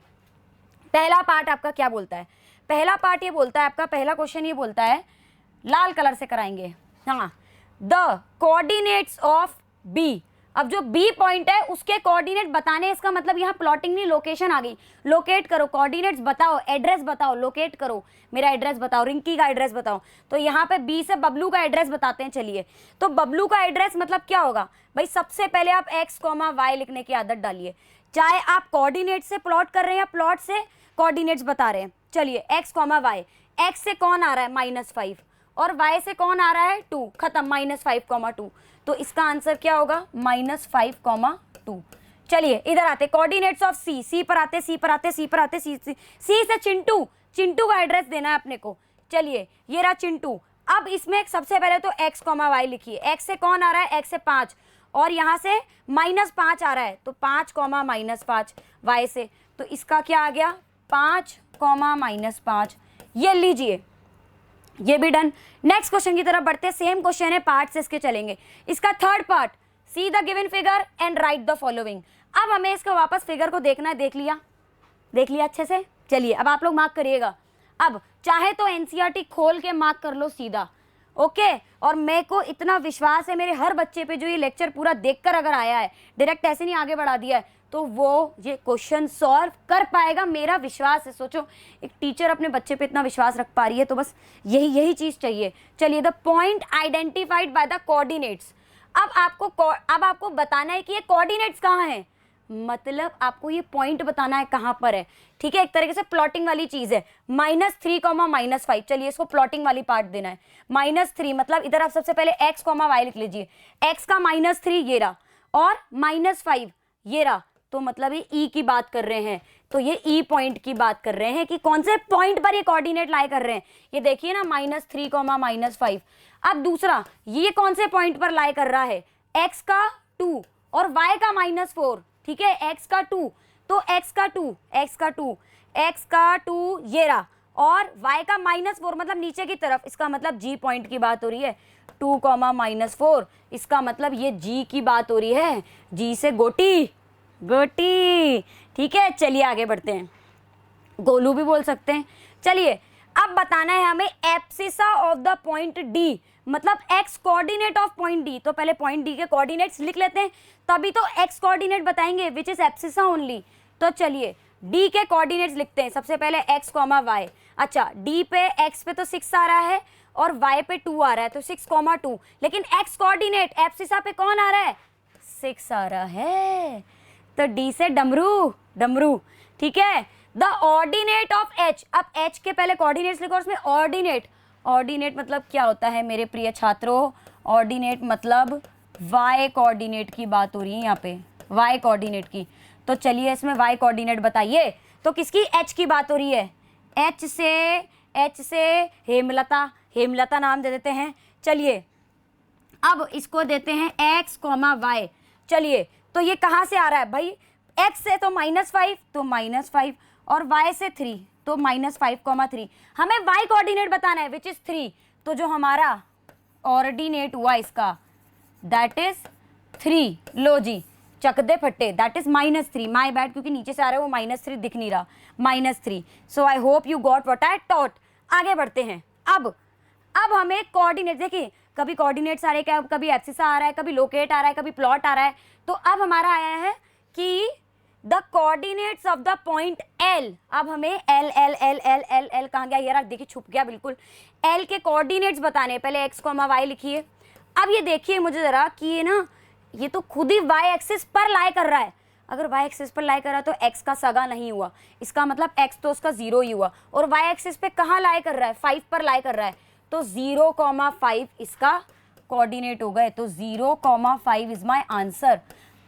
पहला पार्ट आपका क्या बोलता है? पहला पार्ट ये बोलता है, आपका पहला क्वेश्चन ये बोलता है, लाल कलर से कराएंगे, हाँ, द कोऑर्डिनेट्स ऑफ बी। अब जो बी पॉइंट है उसके कोऑर्डिनेट बताने, इसका मतलब यहाँ प्लॉटिंग नहीं, लोकेशन आ गई। लोकेट करो, कोऑर्डिनेट्स बताओ, एड्रेस बताओ, लोकेट करो, मेरा एड्रेस बताओ, रिंकी का एड्रेस बताओ। तो यहाँ पे बी से बबलू का एड्रेस बताते हैं। चलिए, तो बबलू का एड्रेस मतलब क्या होगा भाई? सबसे पहले आप x, y लिखने की आदत डालिए, चाहे आप कोऑर्डिनेट से प्लॉट कर रहे हैं या प्लॉट से कोऑर्डिनेट्स बता रहे हैं। चलिए, x, y, x से कौन आ रहा है? -5, और y से कौन आ रहा है? 2, खत्म, -5, 2। तो इसका आंसर क्या होगा? -5, 2। चलिए, इधर आते, कोऑर्डिनेट्स ऑफ सी पर आते, सी से चिंटू का एड्रेस देना है अपने को। चलिए, ये रहा चिंटू। अब इसमें सबसे पहले तो x, y लिखिए। x से कौन आ रहा है? x से 5, और यहाँ से -5 आ रहा है, तो 5, -5 y से, तो इसका क्या आ गया? 5, -5। ये लीजिए, ये भी डन। नेक्स्ट क्वेश्चन की तरफ बढ़ते हैं। सेम क्वेश्चन है, पार्ट से इसके चलेंगे। इसका third part, see the given figure and right the following. अब हमें इसको वापस फिगर को देखना है। देख लिया अच्छे से। चलिए, अब आप लोग मार्क करिएगा। अब चाहे तो एनसीईआरटी खोल के मार्क कर लो सीधा, ओके। और मेरे को इतना विश्वास है मेरे हर बच्चे पे, जो ये लेक्चर पूरा देखकर अगर आया है, डायरेक्ट ऐसे नहीं आगे बढ़ा दिया है, तो वो ये क्वेश्चन सॉल्व कर पाएगा, मेरा विश्वास है। सोचो, एक टीचर अपने बच्चे पे इतना विश्वास रख पा रही है, तो बस यही चीज़ चाहिए। चलिए, the point identified by the coordinates. अब आपको बताना है कि ये कोऑर्डिनेट्स कहाँ हैं, मतलब आपको ये पॉइंट बताना है कहाँ पर है, ठीक है। एक तरीके से प्लॉटिंग वाली चीज़ है। -3, -5। चलिए, इसको प्लॉटिंग वाली पार्ट देना है। -3 मतलब इधर आप सबसे पहले x, y लिख लीजिए। x का -3 ये रहा, और -5 ये रहा, तो मतलब ये E की बात कर रहे हैं। तो ये E पॉइंट की बात कर रहे हैं कि कौन से पॉइंट पर ये कोऑर्डिनेट लाई कर रहे हैं। ये देखिए ना, -3, -5। अब दूसरा, ये कौन से पॉइंट पर लाई कर रहा है? x का 2 और y का -4, ठीक है। x का 2, तो x का 2 ये रहा, और y का -4 मतलब नीचे की तरफ, इसका मतलब G पॉइंट की बात हो रही है। 2, -4, इसका मतलब ये G की बात हो रही है। G से गोटी, ठीक है। चलिए, आगे बढ़ते हैं। गोलू भी बोल सकते हैं। चलिए, अब बताना है हमें abscissa of the point D, मतलब x coordinate of point D। तो पहले पॉइंट D के कोऑर्डिनेट्स लिख लेते हैं, तभी तो x कोऑर्डिनेट बताएंगे, विच इज एब्सिसा ओनली। तो चलिए, D के कोऑर्डिनेट्स लिखते हैं। सबसे पहले x, y। अच्छा, D पे x पे तो 6 आ रहा है और y पे 2 आ रहा है, तो 6, 2। लेकिन x कोऑर्डिनेट एब्सिसा पे कौन आ रहा है? 6 आ रहा है, तो D से डमरू, ठीक है। The ordinate of h। अब h के पहले कोऑर्डिनेट्स लिखो, उसमें ऑर्डिनेट मतलब क्या होता है मेरे प्रिय छात्रों? ऑर्डिनेट मतलब y कोऑर्डिनेट की बात हो रही है यहाँ पे, y कोऑर्डिनेट की। तो चलिए, इसमें y कोऑर्डिनेट बताइए। तो किसकी? h की बात हो रही है। h से हेमलता नाम दे देते हैं। चलिए, अब इसको देते हैं x, y। चलिए, तो ये कहाँ से आ रहा है भाई? x से तो -5, तो -5, और y से 3, तो -5, 3। हमें y कोऑर्डिनेट बताना है, विच इज 3। तो जो हमारा ऑर्डिनेट हुआ इसका, दैट इज 3। लो जी, चक दे फट्टे, दैट इज -3। माय बैड, क्योंकि नीचे से आ रहा है वो -3 दिख नहीं रहा, -3। So I hope you got what I taught. आगे बढ़ते हैं। अब हमें कोऑर्डिनेट, देखिए, कभी कोऑर्डिनेट्स आ रहे हैं, कभी एब्सिसा आ रहा है, कभी लोकेट आ रहा है, कभी प्लॉट आ रहा है। तो अब हमारा आया है कि the coordinates of the point L। अब हमें L कहाँ गया? ये रहा, देखिए, छुप गया बिल्कुल। L के कोऑर्डिनेट्स बताने, पहले x, y लिखिए। अब ये देखिए मुझे ज़रा कि ये ना, ये तो खुद ही y एक्सिस पर लाई कर रहा है। अगर वाई एक्सिस पर लाई कर रहा है तो एक्स का सगा नहीं हुआ, इसका मतलब एक्स तो उसका 0 ही हुआ। और वाई एक्सिस पे कहाँ लाई कर रहा है, 5 पर लाई कर रहा है, तो 0,5 इसका कोऑर्डिनेट हो गए। तो 0,5 इज माय आंसर।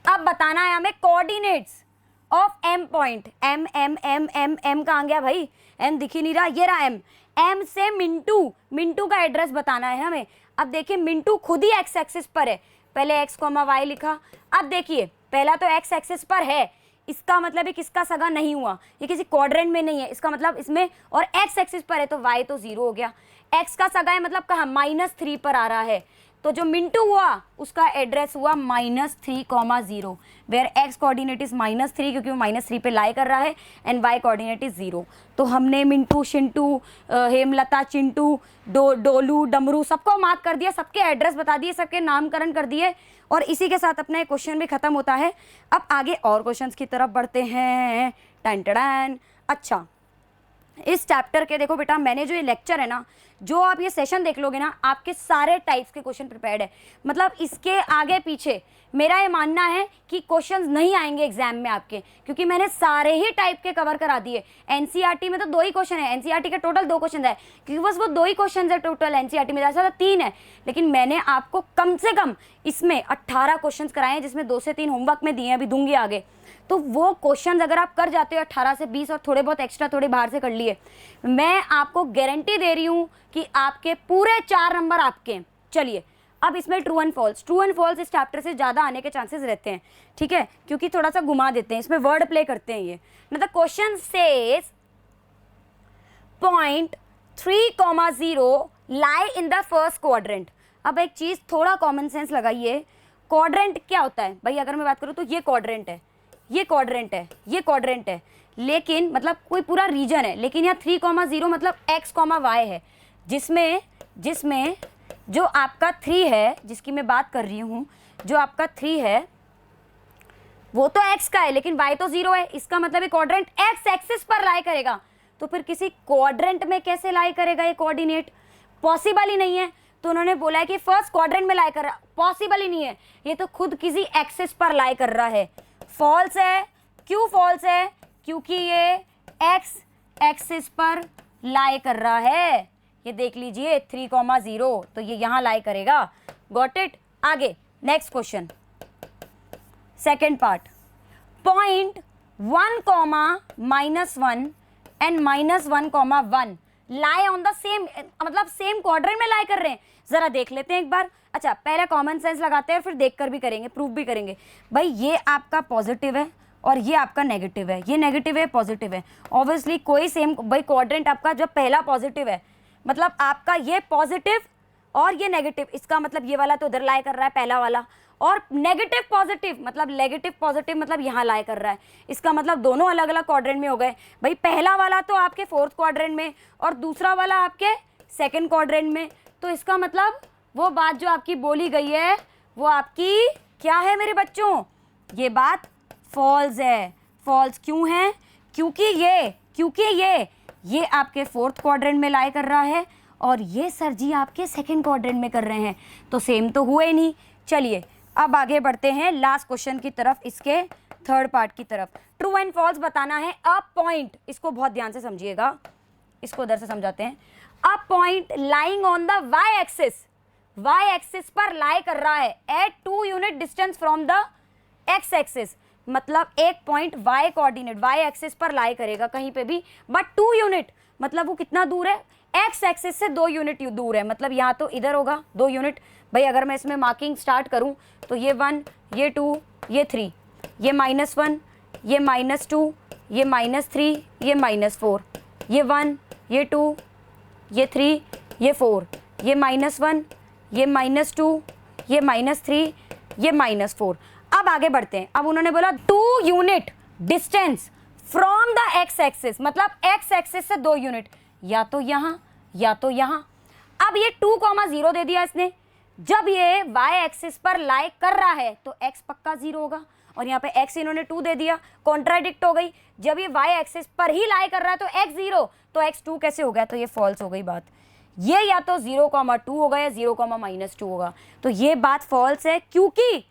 अब बताना है हमें coordinates of M point. M M M M M कहाँ गया भाई, एम दिख ही नहीं रहा, ये रहा एम। एम से मिंटू, मिंटू का एड्रेस बताना है हमें। अब देखिए मिंटू खुद ही एक्स एक्सिस पर है, पहले एक्स कॉमा वाई लिखा। अब देखिए पहला तो एक्स एक्सिस पर है, इसका मतलब ये किसका सगा नहीं हुआ, ये किसी क्वाड्रेंट में नहीं है, इसका मतलब इसमें, और एक्स एक्सिस पर है तो वाई तो 0 हो गया। एक्स का सगा है मतलब कहाँ, -3 पर आ रहा है, तो जो मिंटू हुआ उसका एड्रेस हुआ -3,0, वेयर एक्स कोऑर्डिनेट इज -3 क्योंकि वो -3 पे लाई कर रहा है, एंड वाई कोऑर्डिनेट इज 0। तो हमने मिंटू, शिंटू, हेमलता, चिंटू, डोलू, डमरू सबको मार्क कर दिया, सबके एड्रेस बता दिए, सबके नामकरण कर दिए, और इसी के साथ अपना क्वेश्चन भी खत्म होता है। अब आगे और क्वेश्चंस की तरफ बढ़ते हैं। टन टन। अच्छा, इस चैप्टर के देखो बेटा, मैंने जो ये लेक्चर है ना, जो आप ये सेशन देख लोगे ना, आपके सारे टाइप्स के क्वेश्चन प्रिपेयर्ड है। मतलब इसके आगे पीछे मेरा ये मानना है कि क्वेश्चंस नहीं आएंगे एग्जाम में आपके, क्योंकि मैंने सारे ही टाइप के कवर करा दिए। एनसीईआरटी में तो 2 ही क्वेश्चन है, एनसीईआरटी के टोटल 2 क्वेश्चन है, क्योंकि बस वो 2 ही क्वेश्चन है टोटल। एनसीईआरटी में जैसा 3 है, लेकिन मैंने आपको कम से कम इसमें 18 क्वेश्चन कराए हैं, जिसमें 2 से 3 होमवर्क में दिए हैं, अभी दूंगी आगे। तो वो क्वेश्चंस अगर आप कर जाते हो 18 से 20, और थोड़े बहुत एक्स्ट्रा थोड़े बाहर से कर लिए, मैं आपको गारंटी दे रही हूँ कि आपके पूरे 4 नंबर आपके हैं। चलिए अब इसमें ट्रू एंड फॉल्स इस चैप्टर से ज़्यादा आने के चांसेस रहते हैं, ठीक है, क्योंकि थोड़ा सा घुमा देते हैं, इसमें वर्ड प्ले करते हैं ये। मतलब question says point 3,0 lie in the first quadrant. अब एक चीज़ थोड़ा कॉमन सेंस लगाइए, क्वाड्रेंट क्या होता है भाई, अगर मैं बात करूँ तो ये क्वाड्रेंट है, ये क्वाड्रेंट है, ये क्वाड्रेंट है, लेकिन मतलब कोई पूरा रीजन है, लेकिन यहाँ 3,0 मतलब x, y है, जिसमें जो आपका 3 है, जिसकी मैं बात कर रही हूँ, जो आपका 3 है वो तो x का है, लेकिन y तो 0 है, इसका मतलब ये क्वाड्रेंट x एक्सिस पर लाई करेगा। तो फिर किसी क्वाड्रेंट में कैसे लाई करेगा ये कोऑर्डिनेट, पॉसिबल ही नहीं है। तो उन्होंने बोला है कि फर्स्ट क्वाड्रेंट में लाई कर रहा, पॉसिबल ही नहीं है, ये तो खुद किसी एक्सिस पर लाई कर रहा है। फॉल्स है, क्यों फॉल्स है, क्योंकि ये x एक्सिस पर लाई कर रहा है। ये देख लीजिए 3,0, तो ये यहाँ लाई करेगा। Got it. आगे next question, second part. Point 1, -1 and -1,1 lie on the same, मतलब सेम क्वाड्रेंट में लाई कर रहे हैं। जरा देख लेते हैं एक बार। अच्छा, पहले कॉमन सेंस लगाते हैं, फिर देखकर भी करेंगे, प्रूफ भी करेंगे। भाई ये आपका पॉजिटिव है और ये आपका नेगेटिव है, ये नेगेटिव है, पॉजिटिव है। ऑब्वियसली कोई सेम, भाई क्वाड्रेंट आपका जब पहला पॉजिटिव है, मतलब आपका ये पॉजिटिव और ये नेगेटिव, इसका मतलब ये वाला तो उधर लाई कर रहा है पहला वाला, और नेगेटिव पॉजिटिव मतलब नेगेटिव पॉजिटिव मतलब यहाँ लाई कर रहा है, इसका मतलब दोनों अलग अलग क्वाड्रेंट में हो गए। भाई पहला वाला तो आपके 4th क्वाड्रेंट में और दूसरा वाला आपके 2nd क्वाड्रेंट में, तो इसका मतलब वो बात जो आपकी बोली गई है वो आपकी क्या है मेरे बच्चों, ये बात फॉल्स है। फॉल्स क्यों है, क्योंकि ये आपके 4th क्वाड्रेंट में लाई कर रहा है और ये सर जी आपके 2nd क्वाड्रेंट में कर रहे हैं, तो सेम तो हुए नहीं। चलिए अब आगे बढ़ते हैं लास्ट क्वेश्चन की तरफ, इसके 3rd पार्ट की तरफ। ट्रू एंड फॉल्स बताना है। अ पॉइंट, इसको बहुत ध्यान से समझिएगा, इसको उधर से समझाते हैं। A point lying on the Y axis पर लाई कर रहा है at 2 unit distance from the X axis, मतलब एक point Y coordinate Y axis पर लाई करेगा कहीं पे भी, बट 2 यूनिट मतलब वो कितना दूर है, एक्स एक्सिस से 2 यूनिट दूर है, मतलब यहाँ तो इधर होगा 2 यूनिट। भाई अगर मैं इसमें मार्किंग स्टार्ट करूँ तो ये 1, ये 2, ये 3, ये -1, ये -2, ये -3, ये -4, ये 1, ये 2, ये 3, ये 4, ये -1, ये -2, ये -3, ये -4। अब आगे बढ़ते हैं। अब उन्होंने बोला 2 unit distance from the X axis, मतलब एक्स एक्सिस से 2 यूनिट, या तो यहाँ या तो यहाँ। अब ये 2,0 दे दिया इसने, जब ये y एक्सिस पर लाई कर रहा है तो x पक्का 0 होगा, और यहाँ पे x इन्होंने 2 दे दिया, कॉन्ट्राडिक्ट हो गई। जब ये y एक्सिस पर ही लाई कर रहा है तो x 0, तो x 2 कैसे हो गया, तो ये फॉल्स हो गई बात। ये या तो 0,2 होगा या 0,-2 होगा, तो ये बात फॉल्स है, क्योंकि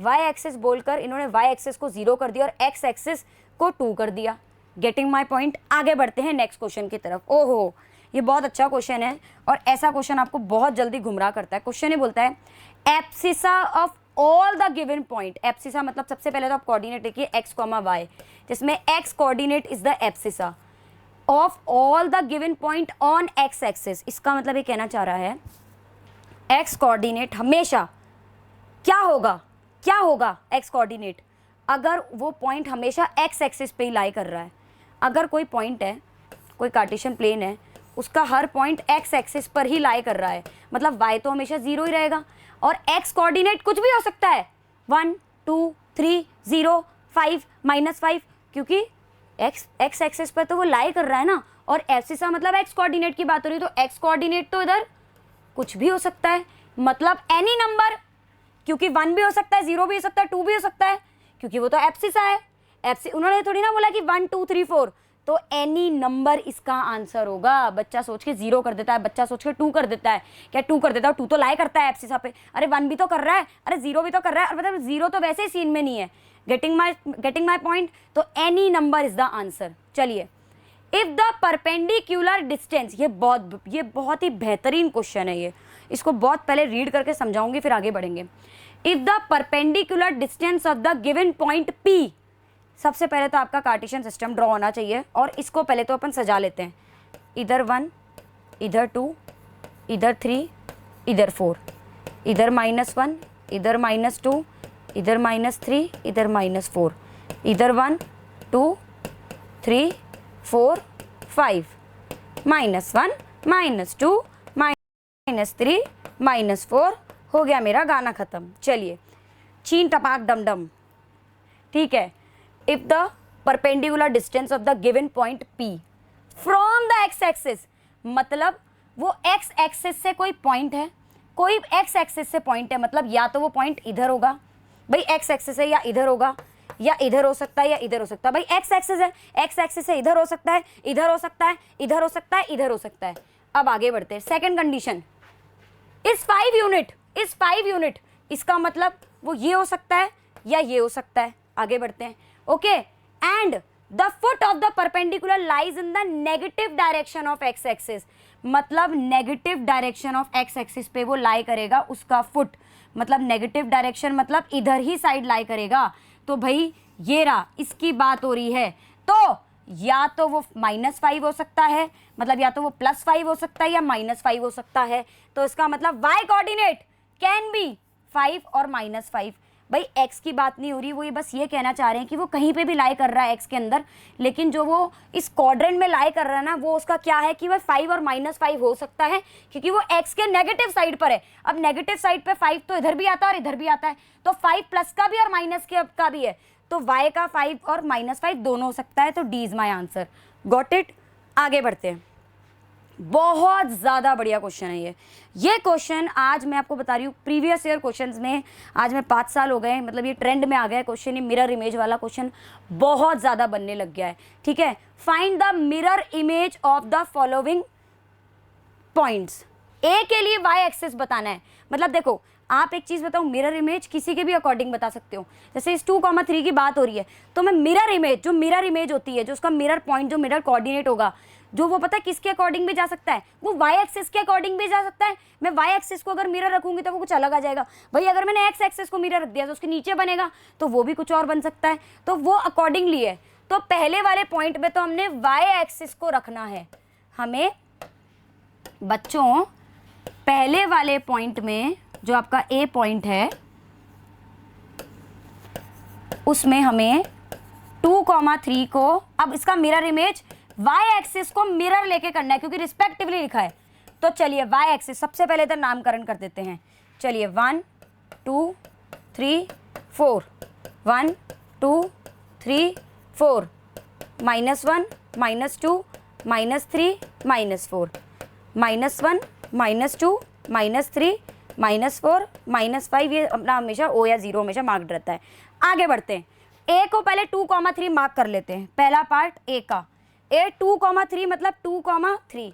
वाई एक्सिस बोलकर इन्होंने वाई एक्सिस को 0 कर दिया और एक्स एक्सिस को 2 कर दिया। Getting my point. आगे बढ़ते हैं नेक्स्ट क्वेश्चन की तरफ। ओहो, ये बहुत अच्छा क्वेश्चन है और ऐसा क्वेश्चन आपको बहुत जल्दी गुमराह करता है। क्वेश्चन ये बोलता है abscissa of all the given point. Abscissa मतलब सबसे पहले तो आप कोऑर्डिनेट लिखिए x, y, जिसमें x coordinate is the abscissa of all the given point on x axis. इसका मतलब ये कहना चाह रहा है x कोऑर्डिनेट हमेशा क्या होगा x कोऑर्डिनेट, अगर वो पॉइंट हमेशा x एक्सिस पे ही लाई कर रहा है। अगर कोई पॉइंट है, कोई कार्टेशियन प्लेन है, उसका हर पॉइंट x एक्सिस पर ही लाई कर रहा है, मतलब y तो हमेशा 0 ही रहेगा और x कोऑर्डिनेट कुछ भी हो सकता है, 1, 2, 3, 0, 5, -5, क्योंकि x एक्सिस पर तो वो लाई कर रहा है ना। और एब्सिसा मतलब x कोऑर्डिनेट की बात हो रही है, तो x कोऑर्डिनेट तो इधर कुछ भी हो सकता है, मतलब एनी नंबर, क्योंकि 1 भी हो सकता है, 0 भी हो सकता है, 2 भी हो सकता है, क्योंकि वो तो एब्सिसा है। उन्होंने थोड़ी ना बोला कि 1, 2, 3, 4, तो एनी नंबर इसका आंसर होगा। बच्चा सोच के 0 कर देता है, बच्चा सोच के 2 कर देता है। क्या 2 कर देता है? 2 तो लाई करता है एब्सिसा पे। अरे 1 भी तो कर रहा है, अरे 0 भी तो कर रहा है, और मतलब 0 तो वैसे ही सीन में नहीं है। Getting my point. तो any number is the answer. चलिए, इफ द परपेंडिकुलर डिस्टेंस, ये बहुत ही बेहतरीन क्वेश्चन है ये, इसको बहुत पहले रीड करके समझाऊंगी फिर आगे बढ़ेंगे। If the perpendicular distance of the given point P, सबसे पहले तो आपका कार्टेशियन सिस्टम ड्रॉ होना चाहिए और इसको पहले तो अपन सजा लेते हैं। इधर 1, इधर 2, इधर 3, इधर 4, इधर -1, इधर -2, इधर -3, इधर -4, इधर 1, 2, 3, 4, 5, -1, -2, -3, -4, हो गया मेरा गाना खत्म। चलिए, चीन टपाक डमडम, ठीक है। If the perpendicular distance of the given point P from the x axis, मतलब वो x एक्सिस से कोई पॉइंट है, कोई x एक्सिस से पॉइंट है, मतलब या तो वो पॉइंट इधर होगा, भाई x एक्सिस है, या इधर होगा, या इधर हो सकता है, या इधर हो सकता है। भाई x एक्सिस है, x एक्सिस से इधर हो सकता है, इधर हो सकता है, इधर हो सकता है, इधर हो सकता है। अब आगे बढ़ते हैं। सेकेंड कंडीशन इस 5 यूनिट, इसका मतलब वो ये हो सकता है या ये हो सकता है। आगे बढ़ते हैं। Okay, and the foot of the perpendicular lies in the negative direction of x axis, मतलब negative direction of x axis पे वो लाई करेगा, उसका फुट मतलब नेगेटिव डायरेक्शन मतलब इधर ही साइड लाई करेगा। तो भाई ये रहा, इसकी बात हो रही है। तो या तो वो -5 हो सकता है, मतलब या तो वो +5 हो सकता है, या -5 हो सकता है। तो इसका मतलब y कोऑर्डिनेट कैन बी 5 और -5। भाई x की बात नहीं हो रही, वो ये बस ये कहना चाह रहे हैं कि वो कहीं पे भी लाई कर रहा है x के अंदर, लेकिन जो वो इस क्वाड्रेंट में लाई कर रहा है ना, वो उसका क्या है कि वह 5 और -5 हो सकता है, क्योंकि वो x के नेगेटिव साइड पर है। अब नेगेटिव साइड पे 5 तो इधर भी आता है और इधर भी आता है, तो 5 प्लस का भी और माइनस का भी है, तो y का 5 और -5 दोनों हो सकता है। तो D is my answer. Got it. आगे बढ़ते हैं। बहुत ज़्यादा बढ़िया क्वेश्चन है ये क्वेश्चन। आज मैं आपको बता रही हूँ, प्रीवियस ईयर क्वेश्चंस में आज मैं 5 साल हो गए, मतलब ये ट्रेंड में आ गया है क्वेश्चन। ये मिरर इमेज वाला क्वेश्चन बहुत ज़्यादा बनने लग गया है, ठीक है। Find the mirror image of the following points. A के लिए वाई एक्सिस बताना है। मतलब देखो, आप एक चीज़ बताओ, मिरर इमेज किसी के भी अकॉर्डिंग बता सकते हो। जैसे इस 2,3 की बात हो रही है, तो मैं मिरर इमेज, जो मिरर इमेज होती है, जो उसका मिरर पॉइंट, जो मिरर कोऑर्डिनेट होगा, जो वो पता है किसके अकॉर्डिंग भी जा सकता है, वो वाई एक्सिस के अकॉर्डिंग भी जा सकता है। मैं वाई एक्सिस को अगर मिरर रखूंगी तो वो कुछ अलग आ जाएगा। भाई अगर मैंने एक्स एक्सिस को मिरर रख दिया तो उसके नीचे बनेगा, तो वो भी कुछ और बन सकता है। तो वो अकॉर्डिंगली है। तो पहले वाले पॉइंट में तो हमने वाई एक्सिस को रखना है। हमें बच्चों पहले वाले पॉइंट में जो आपका ए पॉइंट है, उसमें हमें 2,3 को, अब इसका मिरर इमेज वाई एक्सिस को मिरर लेके करना है, क्योंकि रिस्पेक्टिवली लिखा है। तो चलिए वाई एक्सिस सबसे पहले तो नामकरण कर देते हैं। चलिए 1, 2, 3, 4, 1, 2, 3, 4, -1, -2, -3, -4, -1, -2, -3, -4, -5। ये अपना हमेशा O या 0 हमेशा मार्क्ड रहता है। आगे बढ़ते हैं। ए को पहले 2,3 मार्क कर लेते हैं। पहला पार्ट ए का, ए 2,3 मतलब 2,3,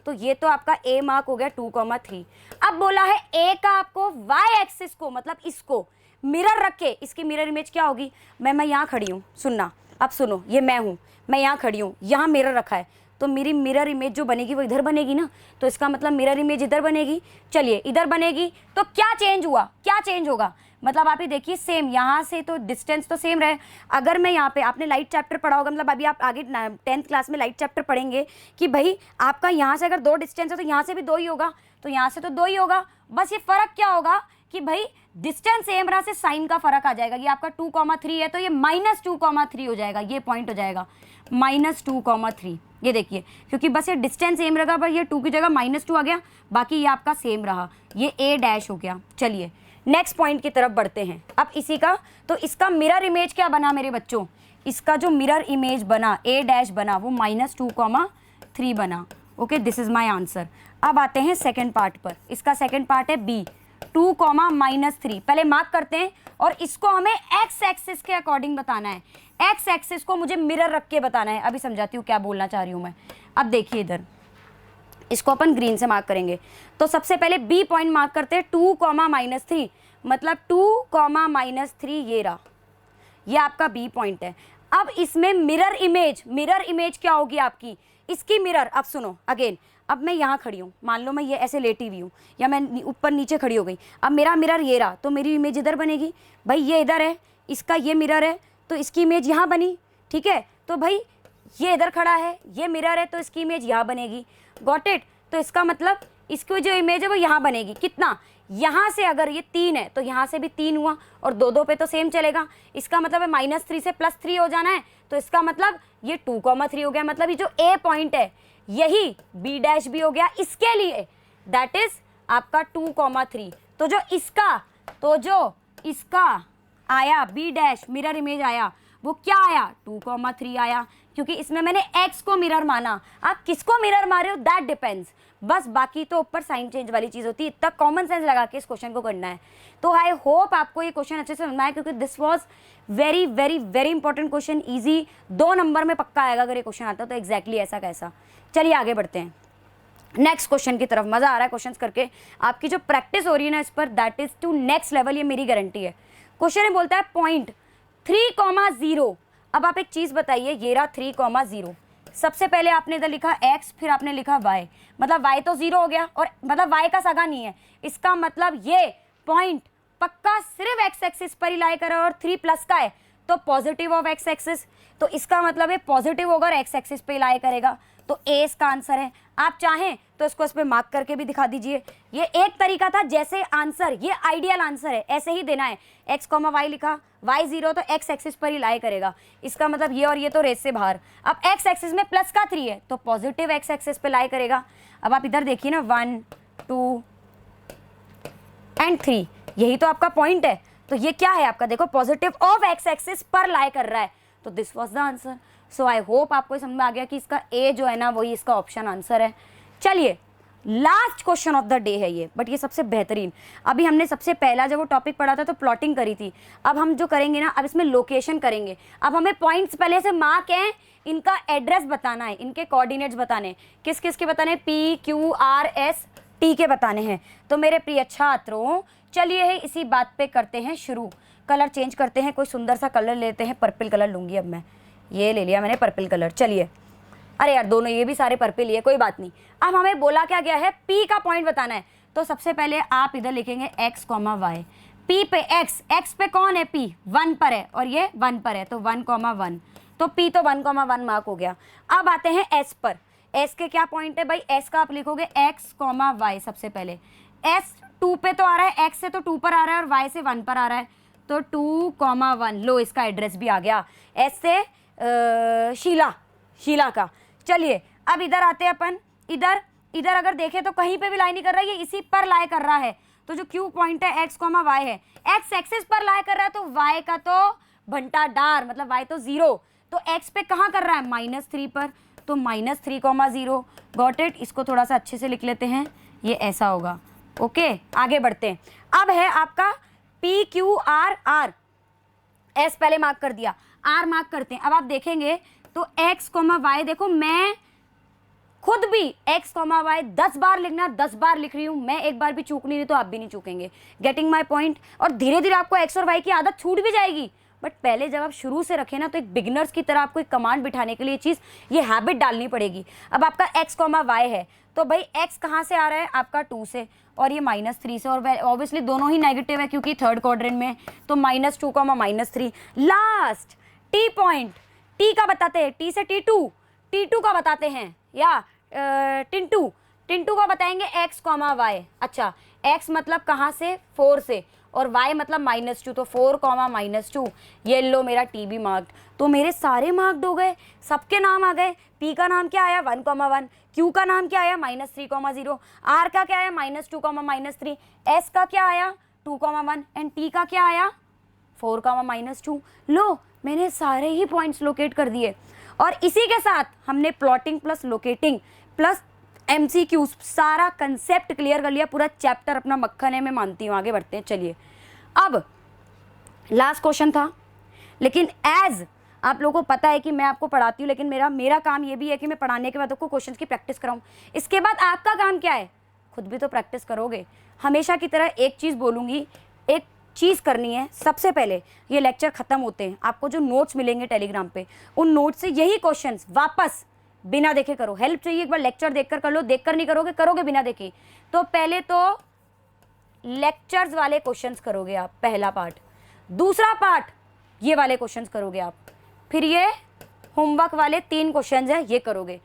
तो ये तो आपका ए मार्क हो गया 2,3। अब बोला है ए का आपको वाई एक्सिस को, मतलब इसको मिरर रख के इसकी मिरर इमेज क्या होगी, मैं यहाँ खड़ी हूँ, सुनना अब सुनो, ये मैं हूँ, मैं यहाँ खड़ी हूँ, यहाँ मिरर रखा है, तो मेरी मिरर इमेज जो बनेगी वो इधर बनेगी ना, तो इसका मतलब मिरर इमेज इधर बनेगी। चलिए इधर बनेगी तो क्या चेंज हुआ, क्या चेंज होगा, मतलब आप ये देखिए सेम, यहाँ से तो डिस्टेंस तो सेम रहे। अगर मैं यहाँ पे, आपने लाइट चैप्टर पढ़ा होगा, मतलब अभी आप आगे 10th क्लास में लाइट चैप्टर पढ़ेंगे कि भाई आपका यहाँ से अगर 2 डिस्टेंस है तो यहाँ से भी 2 ही होगा, तो यहाँ से तो 2 ही होगा। बस ये फ़र्क क्या होगा कि भाई डिस्टेंस सेम रहा से साइन का फ़र्क आ जाएगा। ये आपका 2,3 है तो ये -2,3 हो जाएगा, ये पॉइंट हो जाएगा -2,3। ये देखिए, क्योंकि बस ये डिस्टेंस सेम रहेगा, पर ये 2 की जगह -2 आ गया, बाकी ये आपका सेम रहा, ये A' हो गया। चलिए नेक्स्ट पॉइंट की तरफ बढ़ते हैं। अब इसी का, तो इसका मिरर इमेज क्या बना मेरे बच्चों, इसका जो मिरर इमेज बना A' बना वो -2,3 बना। Okay, this is my answer. अब आते हैं सेकंड पार्ट पर। इसका सेकंड पार्ट है B, 2,-3। पहले मार्क करते हैं और इसको हमें एक्स एक्सिस के अकॉर्डिंग बताना है। एक्स एक्सिस को मुझे मिरर रख के बताना है। अभी समझाती हूँ क्या बोलना चाह रही हूँ मैं। अब देखिए इधर, इसको अपन ग्रीन से मार्क करेंगे। तो सबसे पहले B पॉइंट मार्क करते हैं, 2,-3, मतलब 2,-3 ये रहा, ये आपका B पॉइंट है। अब इसमें मिरर इमेज क्या होगी आपकी, इसकी मिरर। अब सुनो अगेन, अब मैं यहाँ खड़ी हूँ, मान लो मैं ये ऐसे लेटी हुई हूँ या मैं ऊपर नीचे खड़ी हो गई। अब मेरा मिरर ये रहा, तो मेरी इमेज इधर बनेगी। भाई ये इधर है, इसका ये मिरर है, तो इसकी इमेज यहाँ बनी। ठीक है, तो भाई ये इधर खड़ा है, ये मिरर है, तो इसकी इमेज यहाँ बनेगी। Got it. तो इसका मतलब इसकी जो इमेज है वो यहाँ बनेगी। कितना, यहाँ से अगर ये 3 है तो यहाँ से भी 3 हुआ, और 2 पे तो सेम चलेगा। इसका मतलब है -3 से +3 हो जाना है, तो इसका मतलब ये 2,3 हो गया। मतलब ये जो A पॉइंट है यही B' भी हो गया इसके लिए, दैट इज आपका 2,3। तो जो इसका आया B' मिरर इमेज आया, वो क्या आया, 2,3 आया, क्योंकि इसमें मैंने x को मिरर माना। आप किसको मिरर मारे हो दैट डिपेंड्स, बस बाकी तो ऊपर साइन चेंज वाली चीज़ होती है। इतना कॉमन सेंस लगा के इस क्वेश्चन को करना है। तो आई होप आपको ये क्वेश्चन अच्छे से समझ में आया, क्योंकि this was very very very important question, easy, 2 number में पक्का आएगा अगर ये क्वेश्चन आता तो एग्जैक्टली ऐसा कैसा। चलिए आगे बढ़ते हैं नेक्स्ट क्वेश्चन की तरफ। मज़ा आ रहा है क्वेश्चन करके, आपकी जो प्रैक्टिस हो रही है ना इस पर, that is to next level, ये मेरी गारंटी है। क्वेश्चन में बोलता है पॉइंट 3,0। अब आप एक चीज़ बताइए, ये रहा 3,0। सबसे पहले आपने इधर लिखा x, फिर आपने लिखा y, मतलब y तो 0 हो गया, और मतलब y का सगा नहीं है। इसका मतलब ये पॉइंट पक्का सिर्फ x एक्सिस पर ही लाई कर रहा है, और 3+ का है तो पॉजिटिव ऑफ x एक्सिस, तो इसका मतलब ये पॉजिटिव होगा और x एक्सिस पे लाई करेगा, तो A इसका आंसर है। आप चाहें तो इसको इस पर मार्क करके भी दिखा दीजिए। ये एक तरीका था जैसे आंसर, ये आइडियल आंसर है, ऐसे ही देना है। x, y लिखा, y 0 तो x एक्सिस पर ही लाई करेगा, इसका मतलब ये और ये तो रेस से बाहर। अब x एक्सिस में +3 है तो पॉजिटिव x एक्सिस पे लाई करेगा। अब आप इधर देखिए ना, 1, 2 एंड 3, यही तो आपका पॉइंट है। तो ये क्या है आपका, देखो पॉजिटिव ऑफ x एक्सिस पर लाई कर रहा है, तो this was the answer. So I hope आपको समझ में आ गया कि इसका A जो है ना वही इसका ऑप्शन आंसर है। चलिए last question of the day है ये, बट ये सबसे बेहतरीन। अभी हमने सबसे पहला जब वो टॉपिक पढ़ा था तो प्लॉटिंग करी थी, अब हम जो करेंगे ना, अब इसमें लोकेशन करेंगे। अब हमें पॉइंट्स पहले से मार्क हैं, इनका एड्रेस बताना है, इनके कोऑर्डिनेट्स बताने हैं। किस किस के बताने, P, Q, R, S, T के बताने हैं। तो मेरे प्रिय छात्रों चलिए इसी बात पे करते हैं शुरू। कलर चेंज करते हैं, कोई सुंदर सा कलर लेते हैं। पर्पल कलर लूँगी अब मैं, ये ले लिया मैंने पर्पल कलर। चलिए, अरे यार दोनों ये भी सारे पर्पल ही है, कोई बात नहीं। अब हमें बोला क्या गया है, P का पॉइंट बताना है। तो सबसे पहले आप इधर लिखेंगे x, y। P पे x पे कौन है, P 1 पर है और ये 1 पर है, तो 1, 1, तो P तो 1, 1 मार्क हो गया। अब आते हैं S पर। S के क्या पॉइंट है भाई, S का आप लिखोगे x, y। सबसे पहले S 2 पे तो आ रहा है, x से तो 2 पर आ रहा है और y से 1 पर आ रहा है, तो 2, 1। लो इसका एड्रेस भी आ गया, S से शीला का। चलिए अब इधर आते हैं अपन। इधर अगर देखें तो कहीं पे भी लाई नहीं कर रहा है, ये इसी पर लाई कर रहा है। तो जो Q पॉइंट है x, y है, x एक्सिस पर लाई कर रहा है, तो y का तो भंटा डार, मतलब y तो 0, तो x पे कहाँ कर रहा है, -3 पर, तो -3,0। Got it. इसको थोड़ा सा अच्छे से लिख लेते हैं, ये ऐसा होगा। ओके आगे बढ़ते हैं। अब है आपका P, Q, R। S पहले मार्क कर दिया, R मार्क करते हैं। अब आप देखेंगे तो x, y, देखो मैं खुद भी x कॉमा वाई 10 बार लिखना, 10 बार लिख रही हूँ मैं, एक बार भी चूक नहीं रही तो आप भी नहीं चूकेंगे। Getting my point. और धीरे धीरे आपको x और y की आदत छूट भी जाएगी, बट पहले जब आप शुरू से रखें ना तो एक बिगिनर्स की तरह आपको एक कमांड बिठाने के लिए ये हैबिट डालनी पड़ेगी। अब आपका x कॉमा वाई है तो भाई x कहाँ से आ रहा है आपका 2 से और ये -3 से, और ऑब्वियसली दोनों ही नेगेटिव है क्योंकि थर्ड क्वाड्रेंट में, तो -2 -3। लास्ट t पॉइंट, t का बताते हैं, t से t2 का बताते हैं, या टिंटू का बताएंगे x कॉमा वाई। अच्छा, x मतलब कहाँ से 4 से और y मतलब -2, तो 4 कॉमा -2। ये लो मेरा t भी मार्क्ड। तो मेरे सारे मार्क्ड हो गए, सबके नाम आ गए। p का नाम क्या आया 1,1, q का नाम क्या आया -3,0, r का क्या आया -2,3, s का क्या आया 2,1 एंड t का क्या आया 4,-2। लो मैंने सारे ही पॉइंट्स लोकेट कर दिए। और इसी के साथ हमने plotting plus locating plus MCQs सारा कंसेप्ट क्लियर कर लिया। पूरा चैप्टर अपना मक्खन है, मैं मानती हूँ। आगे बढ़ते हैं, चलिए। अब लास्ट क्वेश्चन था, लेकिन एज आप लोगों को पता है कि मैं आपको पढ़ाती हूँ, लेकिन मेरा काम ये भी है कि मैं पढ़ाने के बाद आपको क्वेश्चंस की प्रैक्टिस कराऊँ। इसके बाद आपका काम क्या है, खुद भी तो प्रैक्टिस करोगे। हमेशा की तरह एक चीज़ बोलूँगी, एक चीज़ करनी है। सबसे पहले ये लेक्चर ख़त्म होते हैं आपको जो नोट्स मिलेंगे टेलीग्राम पे, उन नोट्स से यही क्वेश्चंस वापस बिना देखे करो। हेल्प चाहिए एक बार लेक्चर देखकर कर लो, देखकर नहीं करोगे बिना देखे। तो पहले तो लेक्चर्स वाले क्वेश्चंस करोगे आप, पहला पार्ट। दूसरा पार्ट ये वाले क्वेश्चंस करोगे आप, फिर ये होमवर्क वाले 3 क्वेश्चंस हैं ये करोगे,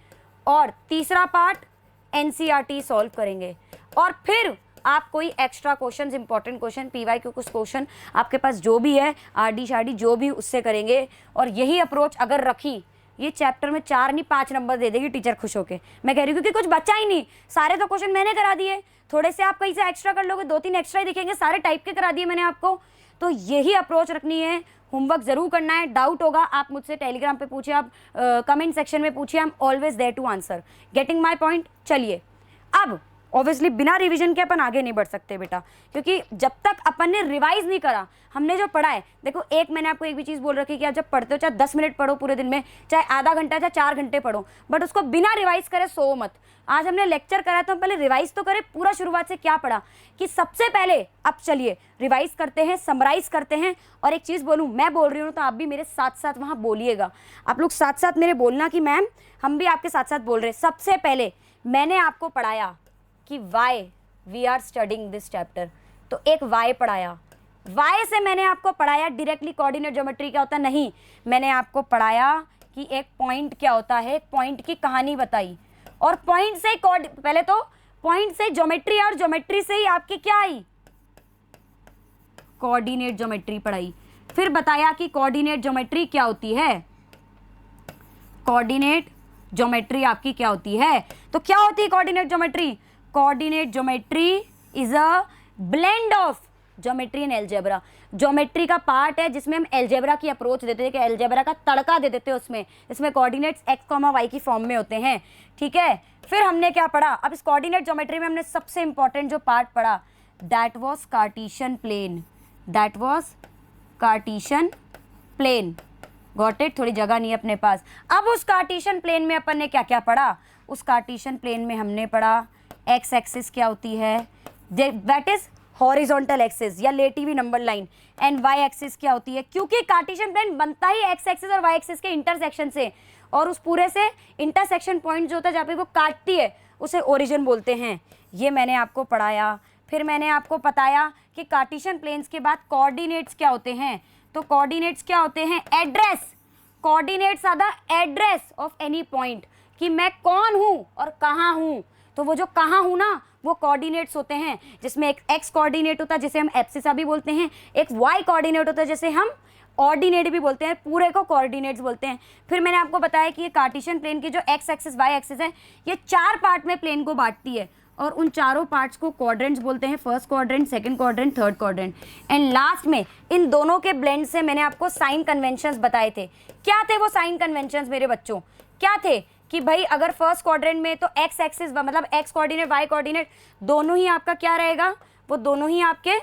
और तीसरा पार्ट NCERT सॉल्व करेंगे। और फिर आप कोई extra questions, important question, PYQ कुछ क्वेश्चन आपके पास जो भी है, RD शाडी जो भी, उससे करेंगे। और यही अप्रोच अगर रखी, ये चैप्टर में 4 नहीं 5 नंबर दे देगी टीचर खुश होके। मैं कह रही हूँ क्योंकि कुछ बच्चा ही नहीं, सारे तो क्वेश्चन मैंने करा दिए। थोड़े से आप कहीं से एक्स्ट्रा कर लोगे, 2-3 एक्स्ट्रा ही दिखेंगे, सारे टाइप के करा दिए मैंने आपको। तो यही अप्रोच रखनी है। होमवर्क जरूर करना है। डाउट होगा आप मुझसे टेलीग्राम पे पूछिए, आप कमेंट सेक्शन में पूछिए, I am always there to answer. Getting my point. चलिए, अब ऑब्वियसली बिना रिवीजन के अपन आगे नहीं बढ़ सकते बेटा, क्योंकि जब तक अपन ने रिवाइज नहीं करा, हमने जो पढ़ा है, देखो मैंने आपको एक भी चीज़ बोल रखी कि आप जब पढ़ते हो चाहे 10 मिनट पढ़ो पूरे दिन में, चाहे आधा घंटा, चाहे 4 घंटे पढ़ो, बट उसको बिना रिवाइज करे सो मत। आज हमने लेक्चर करा तो हम पहले रिवाइज तो करें, पूरा शुरुआत से क्या पढ़ा कि सबसे पहले। अब चलिए रिवाइज करते हैं, समराइज करते हैं। और एक चीज़ बोलूँ, मैं बोल रही हूँ तो आप भी मेरे साथ साथ वहाँ बोलिएगा। आप लोग साथ साथ मेरे बोलना कि मैम हम भी आपके साथ साथ बोल रहे हैं। सबसे पहले मैंने आपको पढ़ाया कि why we are studying this chapter, तो एक वाई पढ़ाया। वाई से मैंने आपको पढ़ाया डायरेक्टली कोऑर्डिनेट ज्योमेट्री क्या होता है, नहीं, मैंने आपको पढ़ाया कि एक पॉइंट क्या होता है, एक पॉइंट की कहानी बताई। और पॉइंट से पहले तो पॉइंट से ज्योमेट्री, और ज्योमेट्री से ही आपकी क्या आई, कोऑर्डिनेट ज्योमेट्री पढ़ाई। फिर बताया कि कोऑर्डिनेट ज्योमेट्री क्या होती है, कोऑर्डिनेट ज्योमेट्री आपकी क्या होती है। तो क्या होती है coordinate geometry? Coordinate geometry is a blend of geometry and algebra. Geometry का पार्ट है जिसमें हम एल्जेब्रा की अप्रोच देते हैं, कि एल्जेब्रा का तड़का दे देते हैं उसमें, इसमें कोऑर्डिनेट्स x, y की फॉर्म में होते हैं। ठीक है, फिर हमने क्या पढ़ा, अब इस कोऑर्डिनेट ज्योमेट्री में हमने सबसे इंपॉर्टेंट जो पार्ट पढ़ा, that was Cartesian plane. That was Cartesian plane. Got it? थोड़ी जगह नहीं है अपने पास। अब उस कार्टेशियन प्लेन में अपन ने क्या क्या पढ़ा, उस कार्टेशियन प्लेन में हमने पढ़ा एक्स एक्सिस क्या होती है, दैट इज हॉरिजॉन्टल एक्सिस या लेटी हुई number line, and Y axis क्या होती है, क्योंकि कार्टेशियन प्लेन बनता ही एक्स एक्सिस और वाई एक्सिस के इंटरसेक्शन से, और उस पूरे से इंटरसेक्शन पॉइंट जो होता है जहाँ पे वो काटती है उसे ओरिजिन बोलते हैं। ये मैंने आपको पढ़ाया। फिर मैंने आपको बताया कि कार्टेशियन प्लेन्स के बाद कोऑर्डिनेट्स क्या होते हैं। तो कोऑर्डिनेट्स क्या होते हैं, address. Coordinates are the address of any point, कि मैं कौन हूँ और कहाँ हूँ। तो वो जो कहाँ हूँ ना, वो कोऑर्डिनेट्स होते हैं, जिसमें एक एक्स कोऑर्डिनेट होता है जिसे हम एब्सिसा भी बोलते हैं, एक वाई कोऑर्डिनेट होता है जिसे हम ऑर्डिनेट भी बोलते हैं, पूरे को कोऑर्डिनेट्स बोलते हैं। फिर मैंने आपको बताया कि ये कार्टेशियन प्लेन की जो एक्स एक्सिस वाई एक्सिस है, ये 4 पार्ट में प्लेन को बांटती है, और उन चारों पार्ट्स को क्वाड्रेंट्स बोलते हैं, first quadrant, second quadrant, third quadrant. And last में इन दोनों के ब्लेंड से मैंने आपको साइन कन्वेंशंस बताए थे। क्या थे वो साइन कन्वेंशंस मेरे बच्चों? क्या थे कि भाई अगर फर्स्ट क्वाड्रेंट में तो एक्स एक्सिस मतलब एक्स कोऑर्डिनेट वाई कोऑर्डिनेट दोनों ही आपका क्या रहेगा, वो दोनों ही आपके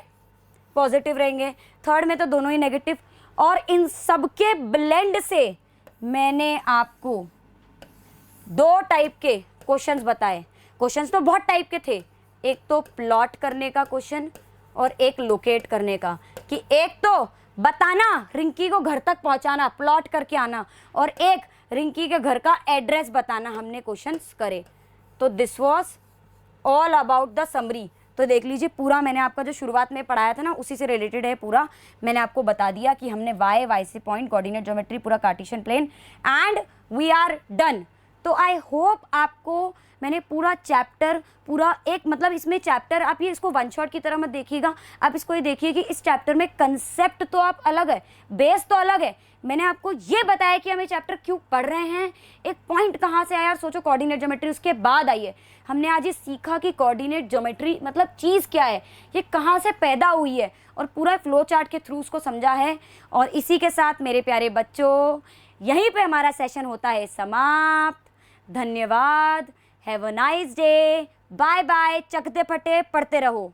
पॉजिटिव रहेंगे। थर्ड में तो दोनों ही नेगेटिव। और इन सबके ब्लेंड से मैंने आपको 2 टाइप के क्वेश्चंस बताए। क्वेश्चंस तो बहुत टाइप के थे, एक तो प्लॉट करने का क्वेश्चन और एक लोकेट करने का, कि एक तो बताना रिंकी को घर तक पहुंचाना, प्लॉट करके आना, और एक रिंकी के घर का एड्रेस बताना। हमने क्वेश्चंस करे। तो this was all about the summary. तो देख लीजिए पूरा मैंने आपका जो शुरुआत में पढ़ाया था ना उसी से रिलेटेड है पूरा। मैंने आपको बता दिया कि हमने Y C point, coordinate geometry, पूरा Cartesian plane, and we are done. तो आई होप आपको मैंने पूरा चैप्टर, पूरा एक मतलब इसमें चैप्टर, आप ये इसको वन शॉट की तरह मत देखिएगा, आप इसको ये देखिए कि इस चैप्टर में कंसेप्ट तो आप अलग है, बेस तो अलग है। मैंने आपको ये बताया कि हम ये चैप्टर क्यों पढ़ रहे हैं, एक पॉइंट कहाँ से आया। सोचो कोऑर्डिनेट ज्योमेट्री उसके बाद आई है। हमने आज ये सीखा कि कोऑर्डिनेट ज्योमेट्री मतलब चीज़ क्या है, ये कहाँ से पैदा हुई है, और पूरा फ्लो चार्ट के थ्रू उसको समझा है। और इसी के साथ मेरे प्यारे बच्चों यहीं पे हमारा सेशन होता है समाप्त। धन्यवाद। Have a nice day. Bye bye. चकते फटे पढ़ते रहो।